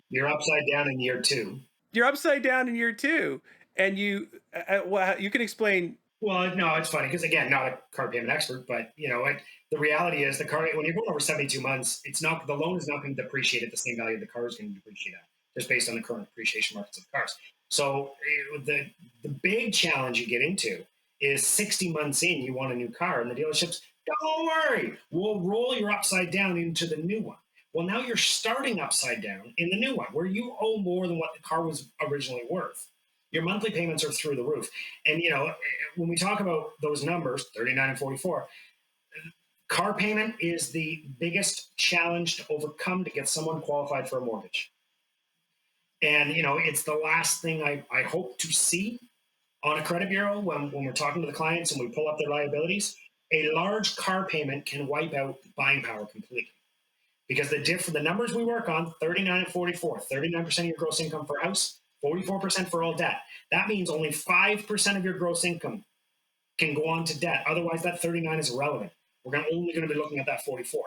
you're upside down in year two. You're upside down in year two, and you can explain. Well, no, it's funny because, again, not a car payment expert, but the reality is when you're going over 72 months, the loan is not going to depreciate at the same value the car is going to depreciate at, just based on the current depreciation markets of cars. So the big challenge you get into is 60 months in, you want a new car, and the dealerships, don't worry, we'll roll your upside down into the new one. Well, now you're starting upside down in the new one, where you owe more than what the car was originally worth. Your monthly payments are through the roof. And, when we talk about those numbers, 39 and 44, car payment is the biggest challenge to overcome to get someone qualified for a mortgage. And, it's the last thing I hope to see on a credit bureau when we're talking to the clients and we pull up their liabilities. A large car payment can wipe out buying power completely. Because the numbers we work on, 39 and 44, 39% of your gross income for a house, 44% for all debt. That means only 5% of your gross income can go on to debt. Otherwise, that 39 is irrelevant. We're only going to be looking at that 44.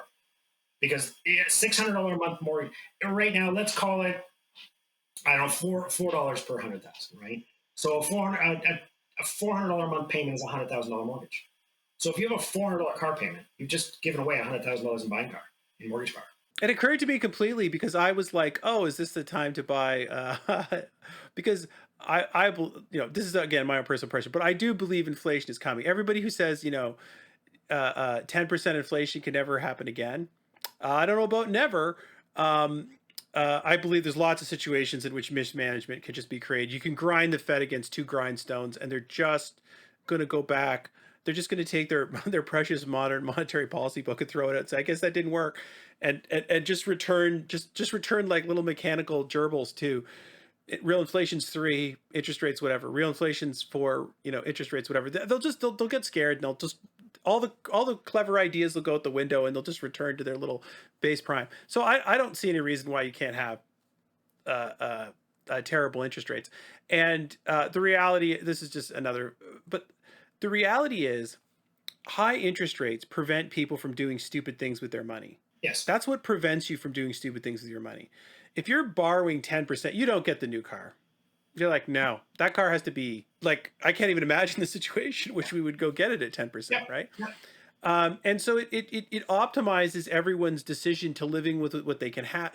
Because $600 a month mortgage, right now, let's call it, I don't know, $4 per 100,000, right? So a $400 a month payment is a $100,000 mortgage. So if you have a $400 car payment, you've just given away $100,000 in buying power, in mortgage power. It occurred to me completely because I was like, oh, is this the time to buy? Because I this is, again, my own personal impression, but I do believe inflation is coming. Everybody who says, 10% inflation can never happen again. I don't know about never. I believe there's lots of situations in which mismanagement could just be created. You can grind the Fed against two grindstones, and they're just going to go back. They're just going to take their precious modern monetary policy book and throw it out. So I guess that didn't work, and just return like little mechanical gerbils to real inflation's 3, interest rates whatever. Real inflation's 4, interest rates whatever. They'll get scared, and they'll just all the clever ideas will go out the window, and they'll just return to their little base prime. So I don't see any reason why you can't have terrible interest rates. And the reality, this is just another, but the reality is high interest rates prevent people from doing stupid things with their money. Yes. That's what prevents you from doing stupid things with your money. If you're borrowing 10%, you don't get the new car. You're like, no, that car has to be like, I can't even imagine the situation in which we would go get it at 10%, yeah, right? Yeah. And so it optimizes everyone's decision to living with what they can have.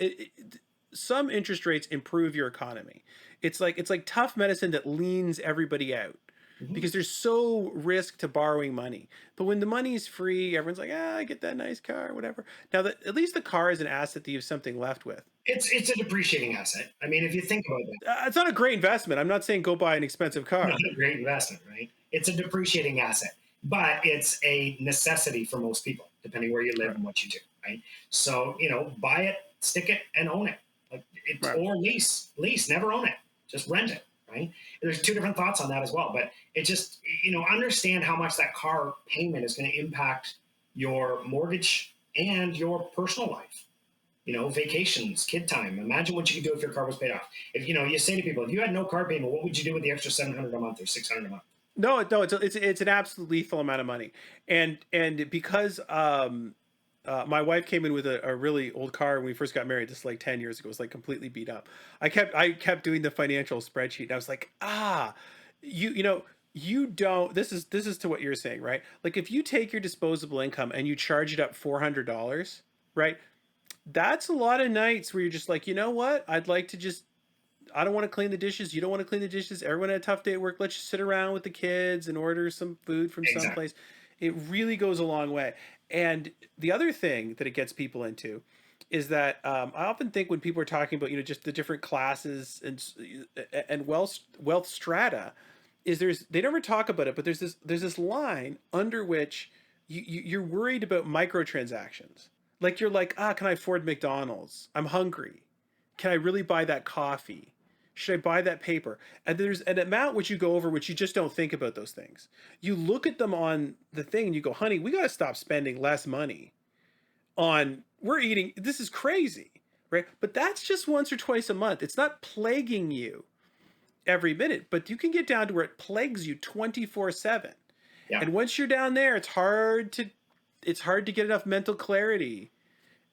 Some interest rates improve your economy. It's like tough medicine that leans everybody out. Mhm. because there's so risk to borrowing money. But when the money's free, everyone's like, ah, I get that nice car, whatever. Now, at least the car is an asset that you have something left with. It's a depreciating asset. I mean, if you think about that, It's not a great investment. I'm not saying go buy an expensive not car. a great investment, right? It's a depreciating asset, but it's a necessity for most people, depending where you live Right, and what you do, right? So, buy it, stick it, and own it. Like it's right. or lease, never own it, just rent it, right? There's two different thoughts on that as well, but it just understand how much that car payment is going to impact your mortgage and your personal life. Vacations, kid time. Imagine what you could do if your car was paid off. If you say to people, if you had no car payment, what would you do with the extra 700 a month or 600 a month? No, it's an absolute lethal amount of money, and because my wife came in with a really old car when we first got married. This is like 10 years ago. It was like completely beat up. I kept doing the financial spreadsheet. And I was like, you don't. This is to what you're saying, right? Like if you take your disposable income and you charge it up $400, right? That's a lot of nights where you're just like, you know what? I'd like to just I don't want to clean the dishes. You don't want to clean the dishes. Everyone had a tough day at work. Let's just sit around with the kids and order some food from Exactly. someplace. It really goes a long way. And the other thing that it gets people into is that I often think when people are talking about just the different classes and wealth strata, is they never talk about it, but there's this line under which you're worried about microtransactions. Like you're like, can I afford McDonald's? I'm hungry. Can I really buy that coffee? Should I buy that paper? And there's an amount which you go over which you just don't think about those things. You look at them on the thing and you go, honey, we got to stop spending less money on we're eating. This is crazy, right? But that's just once or twice a month. It's not plaguing you every minute, but you can get down to where it plagues you 24/7. Yeah. And once you're down there, it's hard to get enough mental clarity,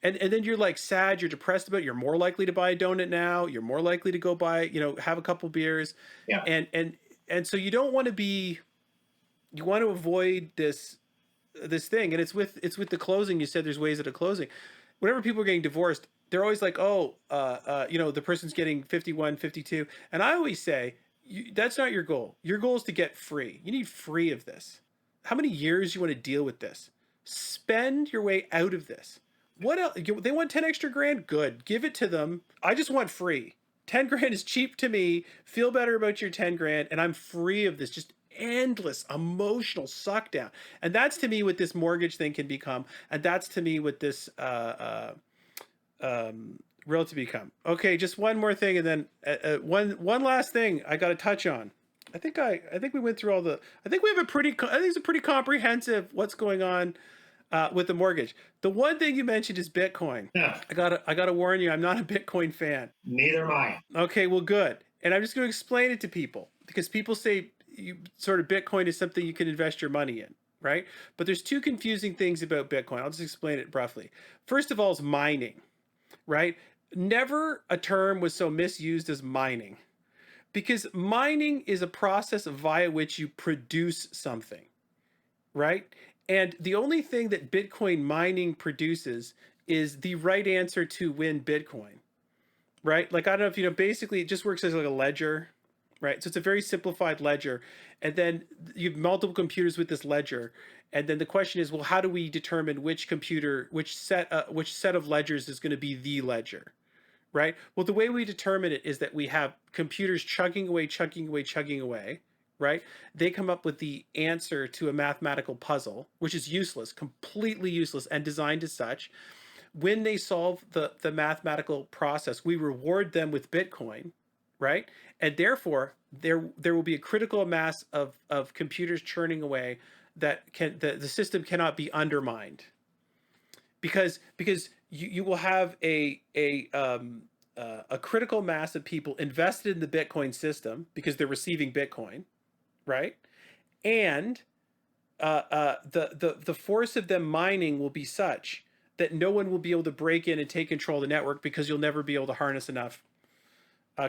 and then you're like sad, you're depressed about it. You're more likely to buy a donut now, you're more likely to go buy, have a couple beers, Yeah. and so you want to avoid this thing. And it's with the closing. You said there's ways at a closing. Whenever people are getting divorced, they're always like, oh, the person's getting 51, 52. And I always say, that's not your goal. Your goal is to get free. You need free of this. How many years you want to deal with this? Spend your way out of this. What else? They want 10 extra grand? Good. Give it to them. I just want free. 10 grand is cheap to me. Feel better about your 10 grand. And I'm free of this. Just endless emotional suck down. And that's to me what this mortgage thing can become. And that's to me what this realty become. Okay, just one more thing, and then one last thing I got to touch on. I think we went through all the. I think we have I think it's a pretty comprehensive what's going on with the mortgage. The one thing you mentioned is Bitcoin. Yeah. I gotta warn you, I'm not a Bitcoin fan. Neither am I. Okay, well, good. And I'm just going to explain it to people because people say sort of Bitcoin is something you can invest your money in, right? But there's two confusing things about Bitcoin. I'll just explain it roughly. First of all, is mining, right? Never a term was so misused as mining, because mining is a process via which you produce something, right? And the only thing that Bitcoin mining produces is the right answer to win Bitcoin, right? Like, I don't know if basically it just works as like a ledger, right? So it's a very simplified ledger. And then you have multiple computers with this ledger. And then the question is, well, how do we determine which set of ledgers is going to be the ledger, right? Well, the way we determine it is that we have computers chugging away, chugging away, chugging away, right? They come up with the answer to a mathematical puzzle, which is useless, completely useless, and designed as such. When they solve the mathematical process, we reward them with Bitcoin, right? And therefore, there will be a critical mass of computers churning away that the system cannot be undermined, because you will have a critical mass of people invested in the Bitcoin system because they're receiving Bitcoin, right? And the force of them mining will be such that no one will be able to break in and take control of the network because you'll never be able to harness enough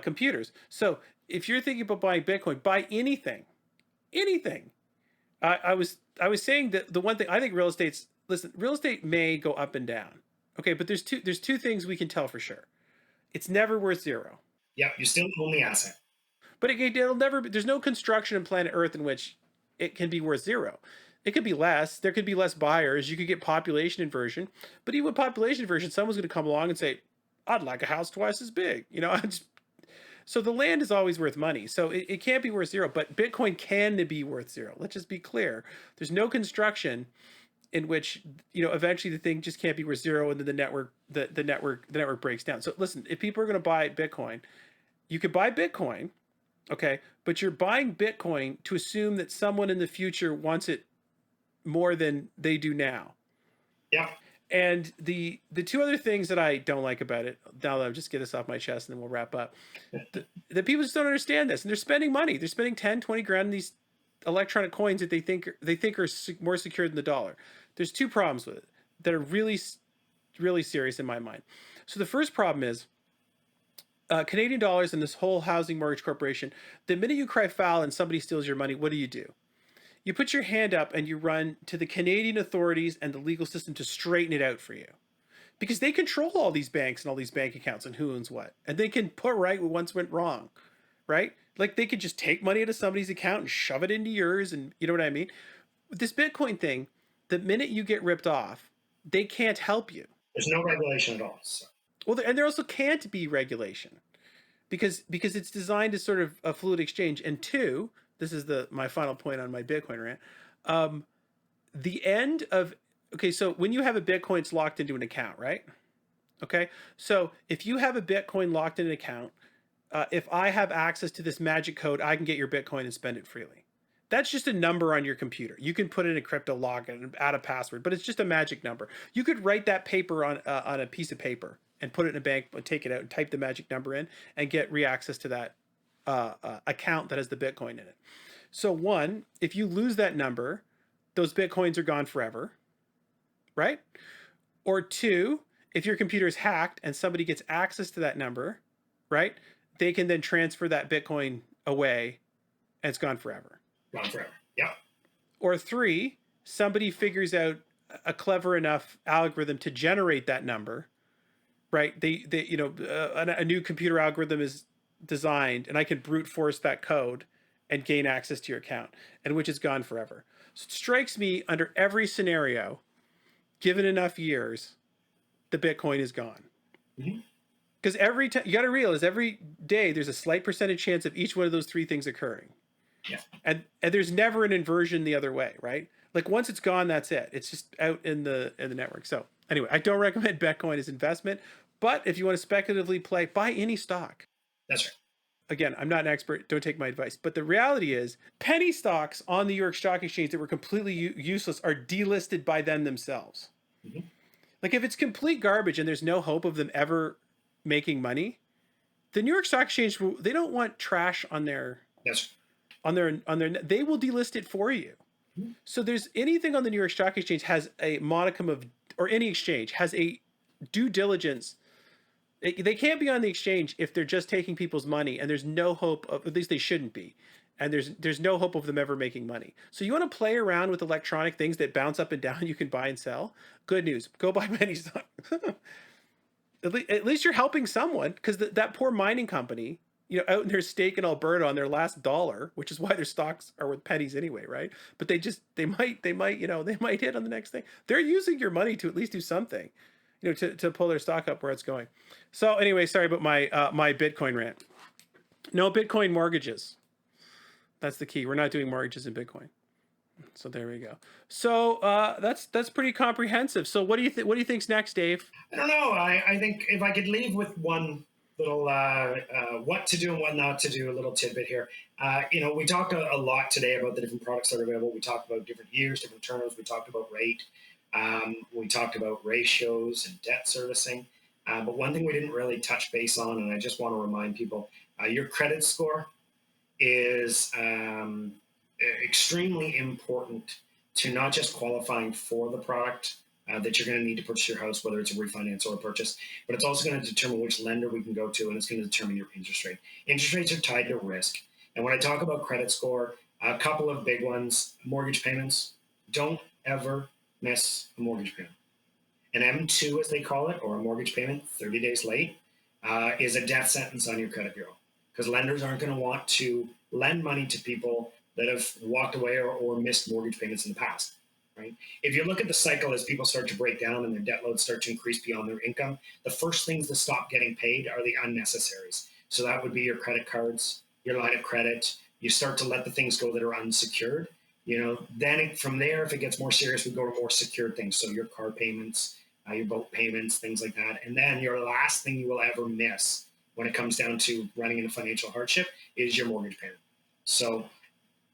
computers. So if you're thinking about buying Bitcoin, buy anything. I was saying that the one thing I think real estate may go up and down. Okay, but there's two things we can tell for sure. It's never worth zero. Yeah. You still own the asset. But it'll never be, there's no construction on planet Earth in which it can be worth zero. It could be less. There could be less buyers. You could get population inversion. But even with population inversion, someone's going to come along and say, I'd like a house twice as big. So the land is always worth money. So it can't be worth zero. But Bitcoin can be worth zero. Let's just be clear. There's no construction in which eventually the thing just can't be worth zero, and then the network breaks down. So listen, if people are going to buy Bitcoin, you could buy Bitcoin, okay, but you're buying Bitcoin to assume that someone in the future wants it more than they do now. Yeah. And the two other things that I don't like about it, now that I'll just get this off my chest and then we'll wrap up, the people just don't understand this, and they're spending money. They're spending 10, 20 grand in these electronic coins that they think are more secure than the dollar. There's two problems with it that are really, really serious in my mind. So the first problem is Canadian dollars and this whole housing mortgage corporation. The minute you cry foul and somebody steals your money, what do? You put your hand up and you run to the Canadian authorities and the legal system to straighten it out for you, because they control all these banks and all these bank accounts and who owns what, and they can put right what once went wrong, right? Like they could just take money out of somebody's account and shove it into yours, and you know what I mean? With this Bitcoin thing, the minute you get ripped off, they can't help you. There's no regulation at all. So. Well, and there also can't be regulation because it's designed as sort of a fluid exchange. And two, this is my final point on my Bitcoin rant. The end of so when you have a Bitcoin, it's locked into an account, right? Okay, so if you have a Bitcoin locked in an account, if I have access to this magic code, I can get your Bitcoin and spend it freely. That's just a number on your computer. You can put in a crypto lock and add a password, but it's just a magic number. You could write that paper on a piece of paper and put it in a bank, take it out and type the magic number in and get access to that account that has the Bitcoin in it. So one, if you lose that number, those Bitcoins are gone forever, right? Or two, if your computer is hacked and somebody gets access to that number, right? They can then transfer that Bitcoin away and it's gone forever. Gone forever. Yep. Or three, somebody figures out a clever enough algorithm to generate that number, right? A new computer algorithm is designed, and I can brute force that code and gain access to your account, and which is gone forever. So it strikes me under every scenario, given enough years, the Bitcoin is gone. Because every time you got to realize every day there's a slight percentage chance of each one of those three things occurring. Yeah. And there's never an inversion the other way, right? Like once it's gone, that's it. It's just out in the network. So anyway, I don't recommend Bitcoin as investment, but if you want to speculatively play, buy any stock. That's right. Again, I'm not an expert. Don't take my advice. But the reality is, penny stocks on the New York Stock Exchange that were completely useless are delisted by them themselves. Like if it's complete garbage and there's no hope of them ever making money, the New York Stock Exchange, they don't want trash on their. Yes. They will delist it for you. So there's anything on the New York Stock Exchange has a modicum of, or any exchange has a due diligence. They can't be on the exchange if they're just taking people's money, and there's no hope of, at least they shouldn't be, and there's no hope of them ever making money. So you want to play around with electronic things that bounce up and down, you can buy and sell. Good news, go buy penny stock. At least you're helping someone, because that poor mining company, out in their stake in Alberta on their last dollar, which is why their stocks are worth pennies anyway, right? But they might hit on the next thing. They're using your money to at least do something, to pull their stock up where it's going. So anyway, sorry about my Bitcoin rant. No Bitcoin mortgages. That's the key. We're not doing mortgages in Bitcoin. So there we go. So that's pretty comprehensive. So what do you think's next, Dave? I don't know. I think if I could leave with one little what to do and what not to do, a little tidbit here. We talked a lot today about the different products that are available. We talked about different years, different terms. We talked about rate. We talked about ratios and debt servicing. But one thing we didn't really touch base on, and I just want to remind people, your credit score is extremely important to not just qualifying for the product that you're going to need to purchase your house, whether it's a refinance or a purchase, but it's also going to determine which lender we can go to, and it's going to determine your interest rate. Interest rates are tied to risk. And when I talk about credit score, a couple of big ones: mortgage payments. Don't ever miss a mortgage payment. An M2, as they call it, or a mortgage payment 30 days late, is a death sentence on your credit bureau, because lenders aren't going to want to lend money to people that have walked away or missed mortgage payments in the past, right? If you look at the cycle as people start to break down and their debt loads start to increase beyond their income, the first things to stop getting paid are the unnecessaries. So that would be your credit cards, your line of credit. You start to let the things go that are unsecured. Then from there, if it gets more serious, we go to more secured things. So your car payments, your boat payments, things like that. And then your last thing you will ever miss when it comes down to running into financial hardship is your mortgage payment. So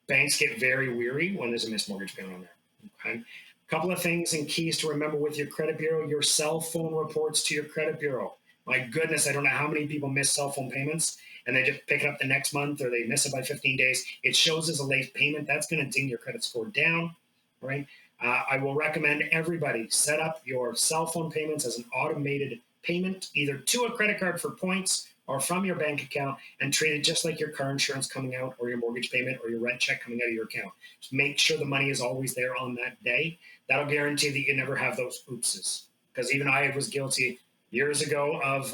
banks get very weary when there's a missed mortgage payment on there. Okay. A couple of things and keys to remember with your credit bureau: your cell phone reports to your credit bureau. My goodness, I don't know how many people miss cell phone payments and they just pick it up the next month or they miss it by 15 days. It shows as a late payment. That's going to ding your credit score down, right? I will recommend everybody set up your cell phone payments as an automated payment, either to a credit card for points or from your bank account, and treat it just like your car insurance coming out or your mortgage payment or your rent check coming out of your account. Just make sure the money is always there on that day. That'll guarantee that you never have those oopses. Because even I was guilty years ago of,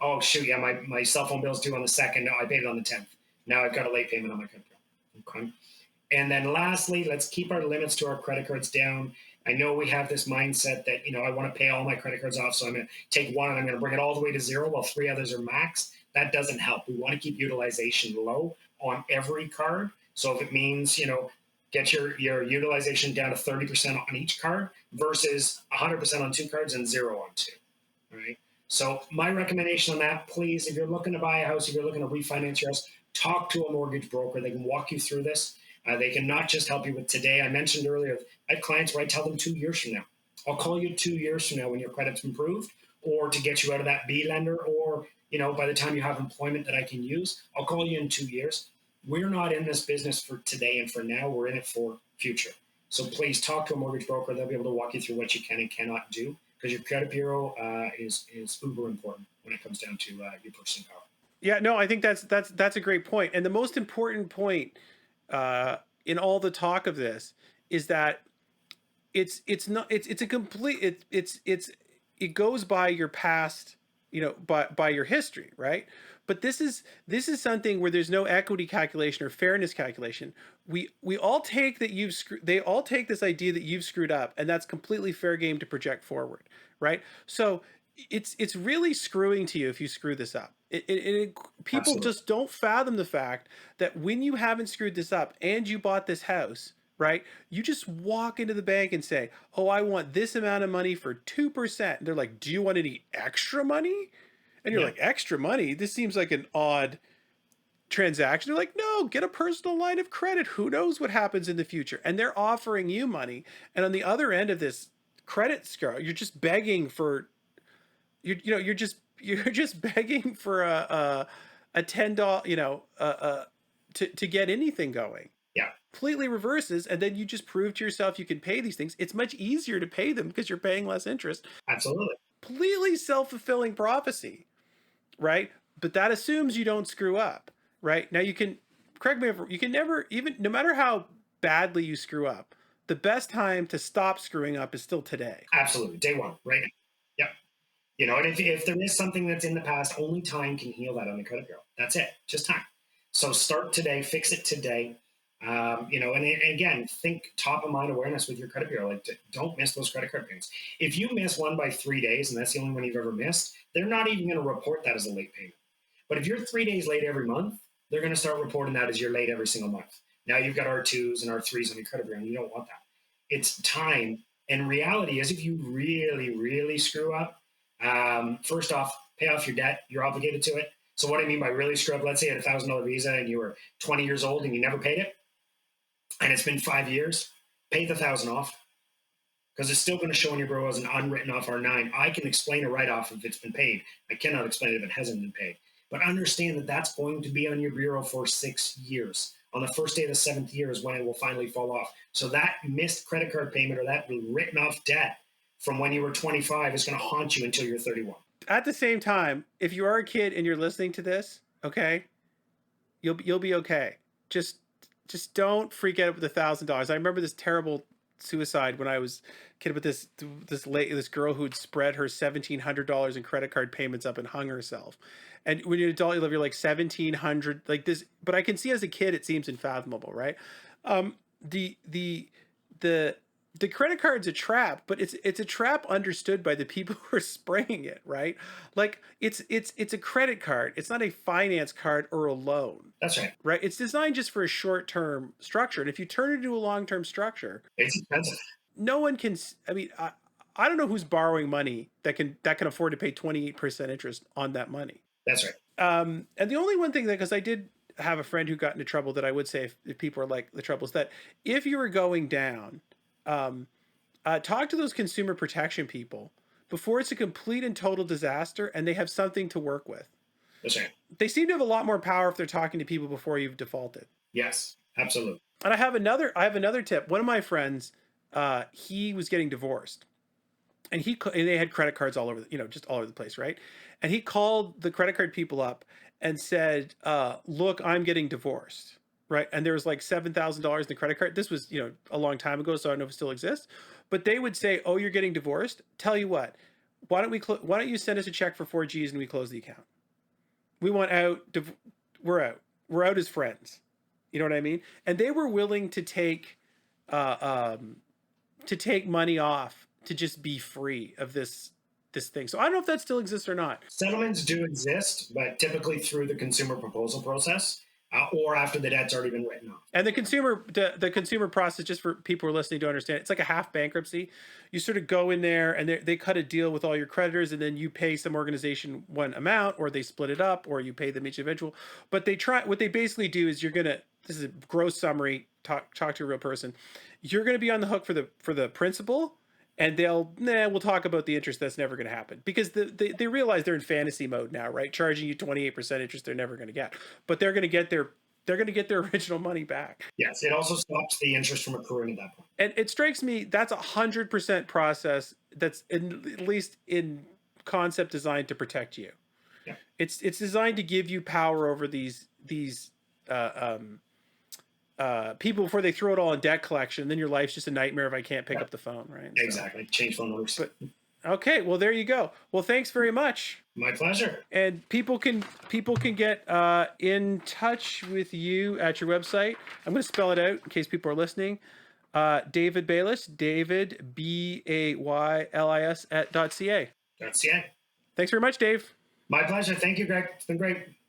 oh, shoot, yeah, my cell phone bill's due on the 2nd. No, I paid it on the 10th. Now I've got a late payment on my credit card. Okay. And then lastly, let's keep our limits to our credit cards down. I know we have this mindset that, I want to pay all my credit cards off, so I'm going to take one and I'm going to bring it all the way to zero while 3 others are maxed. That doesn't help. We want to keep utilization low on every card. So if it means, get your utilization down to 30% on each card versus 100% on 2 cards and 0 on 2. All right. So my recommendation on that, please, if you're looking to buy a house, if you're looking to refinance your house, talk to a mortgage broker. They can walk you through this. They can not just help you with today. I mentioned earlier, I have clients where I tell them 2 years from now. I'll call you 2 years from now when your credit's improved, or to get you out of that B lender, or by the time you have employment that I can use, I'll call you in 2 years. We're not in this business for today and for now. We're in it for future. So please talk to a mortgage broker. They'll be able to walk you through what you can and cannot do, because your credit bureau is uber important when it comes down to your purchasing power. Yeah, no, I think that's a great point. And the most important point in all the talk of this is that it's a complete it goes by your past, by your history, right? But this is something where there's no equity calculation or fairness calculation. We all take that they all take this idea that you've screwed up, and that's completely fair game to project forward, right? So it's really screwing to you if you screw this up. People Absolutely. just don't fathom the fact that when you haven't screwed this up and you bought this house, right? You just walk into the bank and say, "Oh, I want this amount of money for 2%." And they're like, "Do you want any extra money?" And you're like, "Extra money? This seems like an odd transaction." They're like, "No, get a personal line of credit. Who knows what happens in the future?" And they're offering you money. And on the other end of this credit score, you're just begging for you're just begging for a $10, to get anything going. Yeah. Completely reverses, and then you just prove to yourself you can pay these things. It's much easier to pay them because you're paying less interest. Absolutely. Completely self-fulfilling prophecy, right? But that assumes you don't screw up, right? Now correct me if you can never, even no matter how badly you screw up, the best time to stop screwing up is still today. Absolutely. Day one, right now. Yep. And if there is something that's in the past, only time can heal that on the credit bureau. That's it. Just time. So start today, fix it today. And again, think top of mind awareness with your credit bureau. Like, don't miss those credit card payments. If you miss one by 3 days and that's the only one you've ever missed, they're not even going to report that as a late payment. But if you're 3 days late every month, they're going to start reporting that as you're late every single month. Now you've got R2s and R3s on your credit bureau, and you don't want that. It's time. And reality is, if you really, really screw up, first off, pay off your debt. You're obligated to it. So what I mean by really screw up, let's say you had a $1,000 visa and you were 20 years old and you never paid it, and it's been 5 years, pay the 1,000 off, because it's still going to show on your bureau as an unwritten off R9. I can explain a write-off if it's been paid. I cannot explain it if it hasn't been paid. But understand that that's going to be on your bureau for 6 years. On the first day of the 7th year is when it will finally fall off. So that missed credit card payment or that written off debt from when you were 25 is going to haunt you until you're 31. At the same time, if you are a kid and you're listening to this, okay, you'll be okay. Just don't freak out with $1,000. I remember this terrible suicide when I was a kid with this girl who'd spread her $1,700 in credit card payments up and hung herself. And when you're an adult, you live, you're like 1,700 like this. But I can see as a kid, it seems unfathomable, right? Um, the the the the credit card's a trap, but it's a trap understood by the people who are spraying it, right? Like it's a credit card. It's not a finance card or a loan, That's right. right? It's designed just for a short-term structure. And if you turn it into a long-term structure, It's expensive. no one can. I mean, I don't know who's borrowing money that can afford to pay 28% interest on that money. That's right. And the only one thing that, because I did have a friend who got into trouble that I would say if people are like the trouble is that if you were going down, um, talk to those consumer protection people before it's a complete and total disaster and they have something to work with. That's right. They seem to have a lot more power if they're talking to people before you've defaulted. Yes, absolutely. And I have another tip. One of my friends, he was getting divorced, and they had credit cards all over, just all over the place, right? And he called the credit card people up and said, "Look, I'm getting divorced." Right. And there was like $7,000 in the credit card. This was, a long time ago, so I don't know if it still exists. But they would say, "Oh, you're getting divorced? Tell you what, why don't you send us a check for 4Gs and we close the account? We want out. We're out. We're out as friends." You know what I mean? And they were willing uh, um, to take money off to just be free of this thing. So I don't know if that still exists or not. Settlements do exist, but typically through the consumer proposal process or after the debt's already been written off. And the consumer process, just for people who are listening to understand, it's like a half bankruptcy. You sort of go in there and they cut a deal with all your creditors, and then you pay some organization one amount, or they split it up, or you pay them each individual. But what they basically do is this is a gross summary. Talk to a real person. You're gonna be on the hook for the principal, and we'll talk about the interest. That's never going to happen because they realize they're in fantasy mode now, right? Charging you 28% interest, they're never going to get, but they're going to get their original money back. Yes, it also stops the interest from accruing at that point. And it strikes me that's 100% process that's at least in concept designed to protect you. Yeah. It's designed to give you power over these people before they throw it all in debt collection. Then your life's just a nightmare if I can't pick up the phone, right? Exactly. Change phone numbers. But okay, well there you go. Well, thanks very much. My pleasure. And people can get in touch with you at your website. I'm going to spell it out in case people are listening. David Baylis, David Baylis @ .ca. .ca. Thanks very much, Dave. My pleasure. Thank you, Greg. It's been great.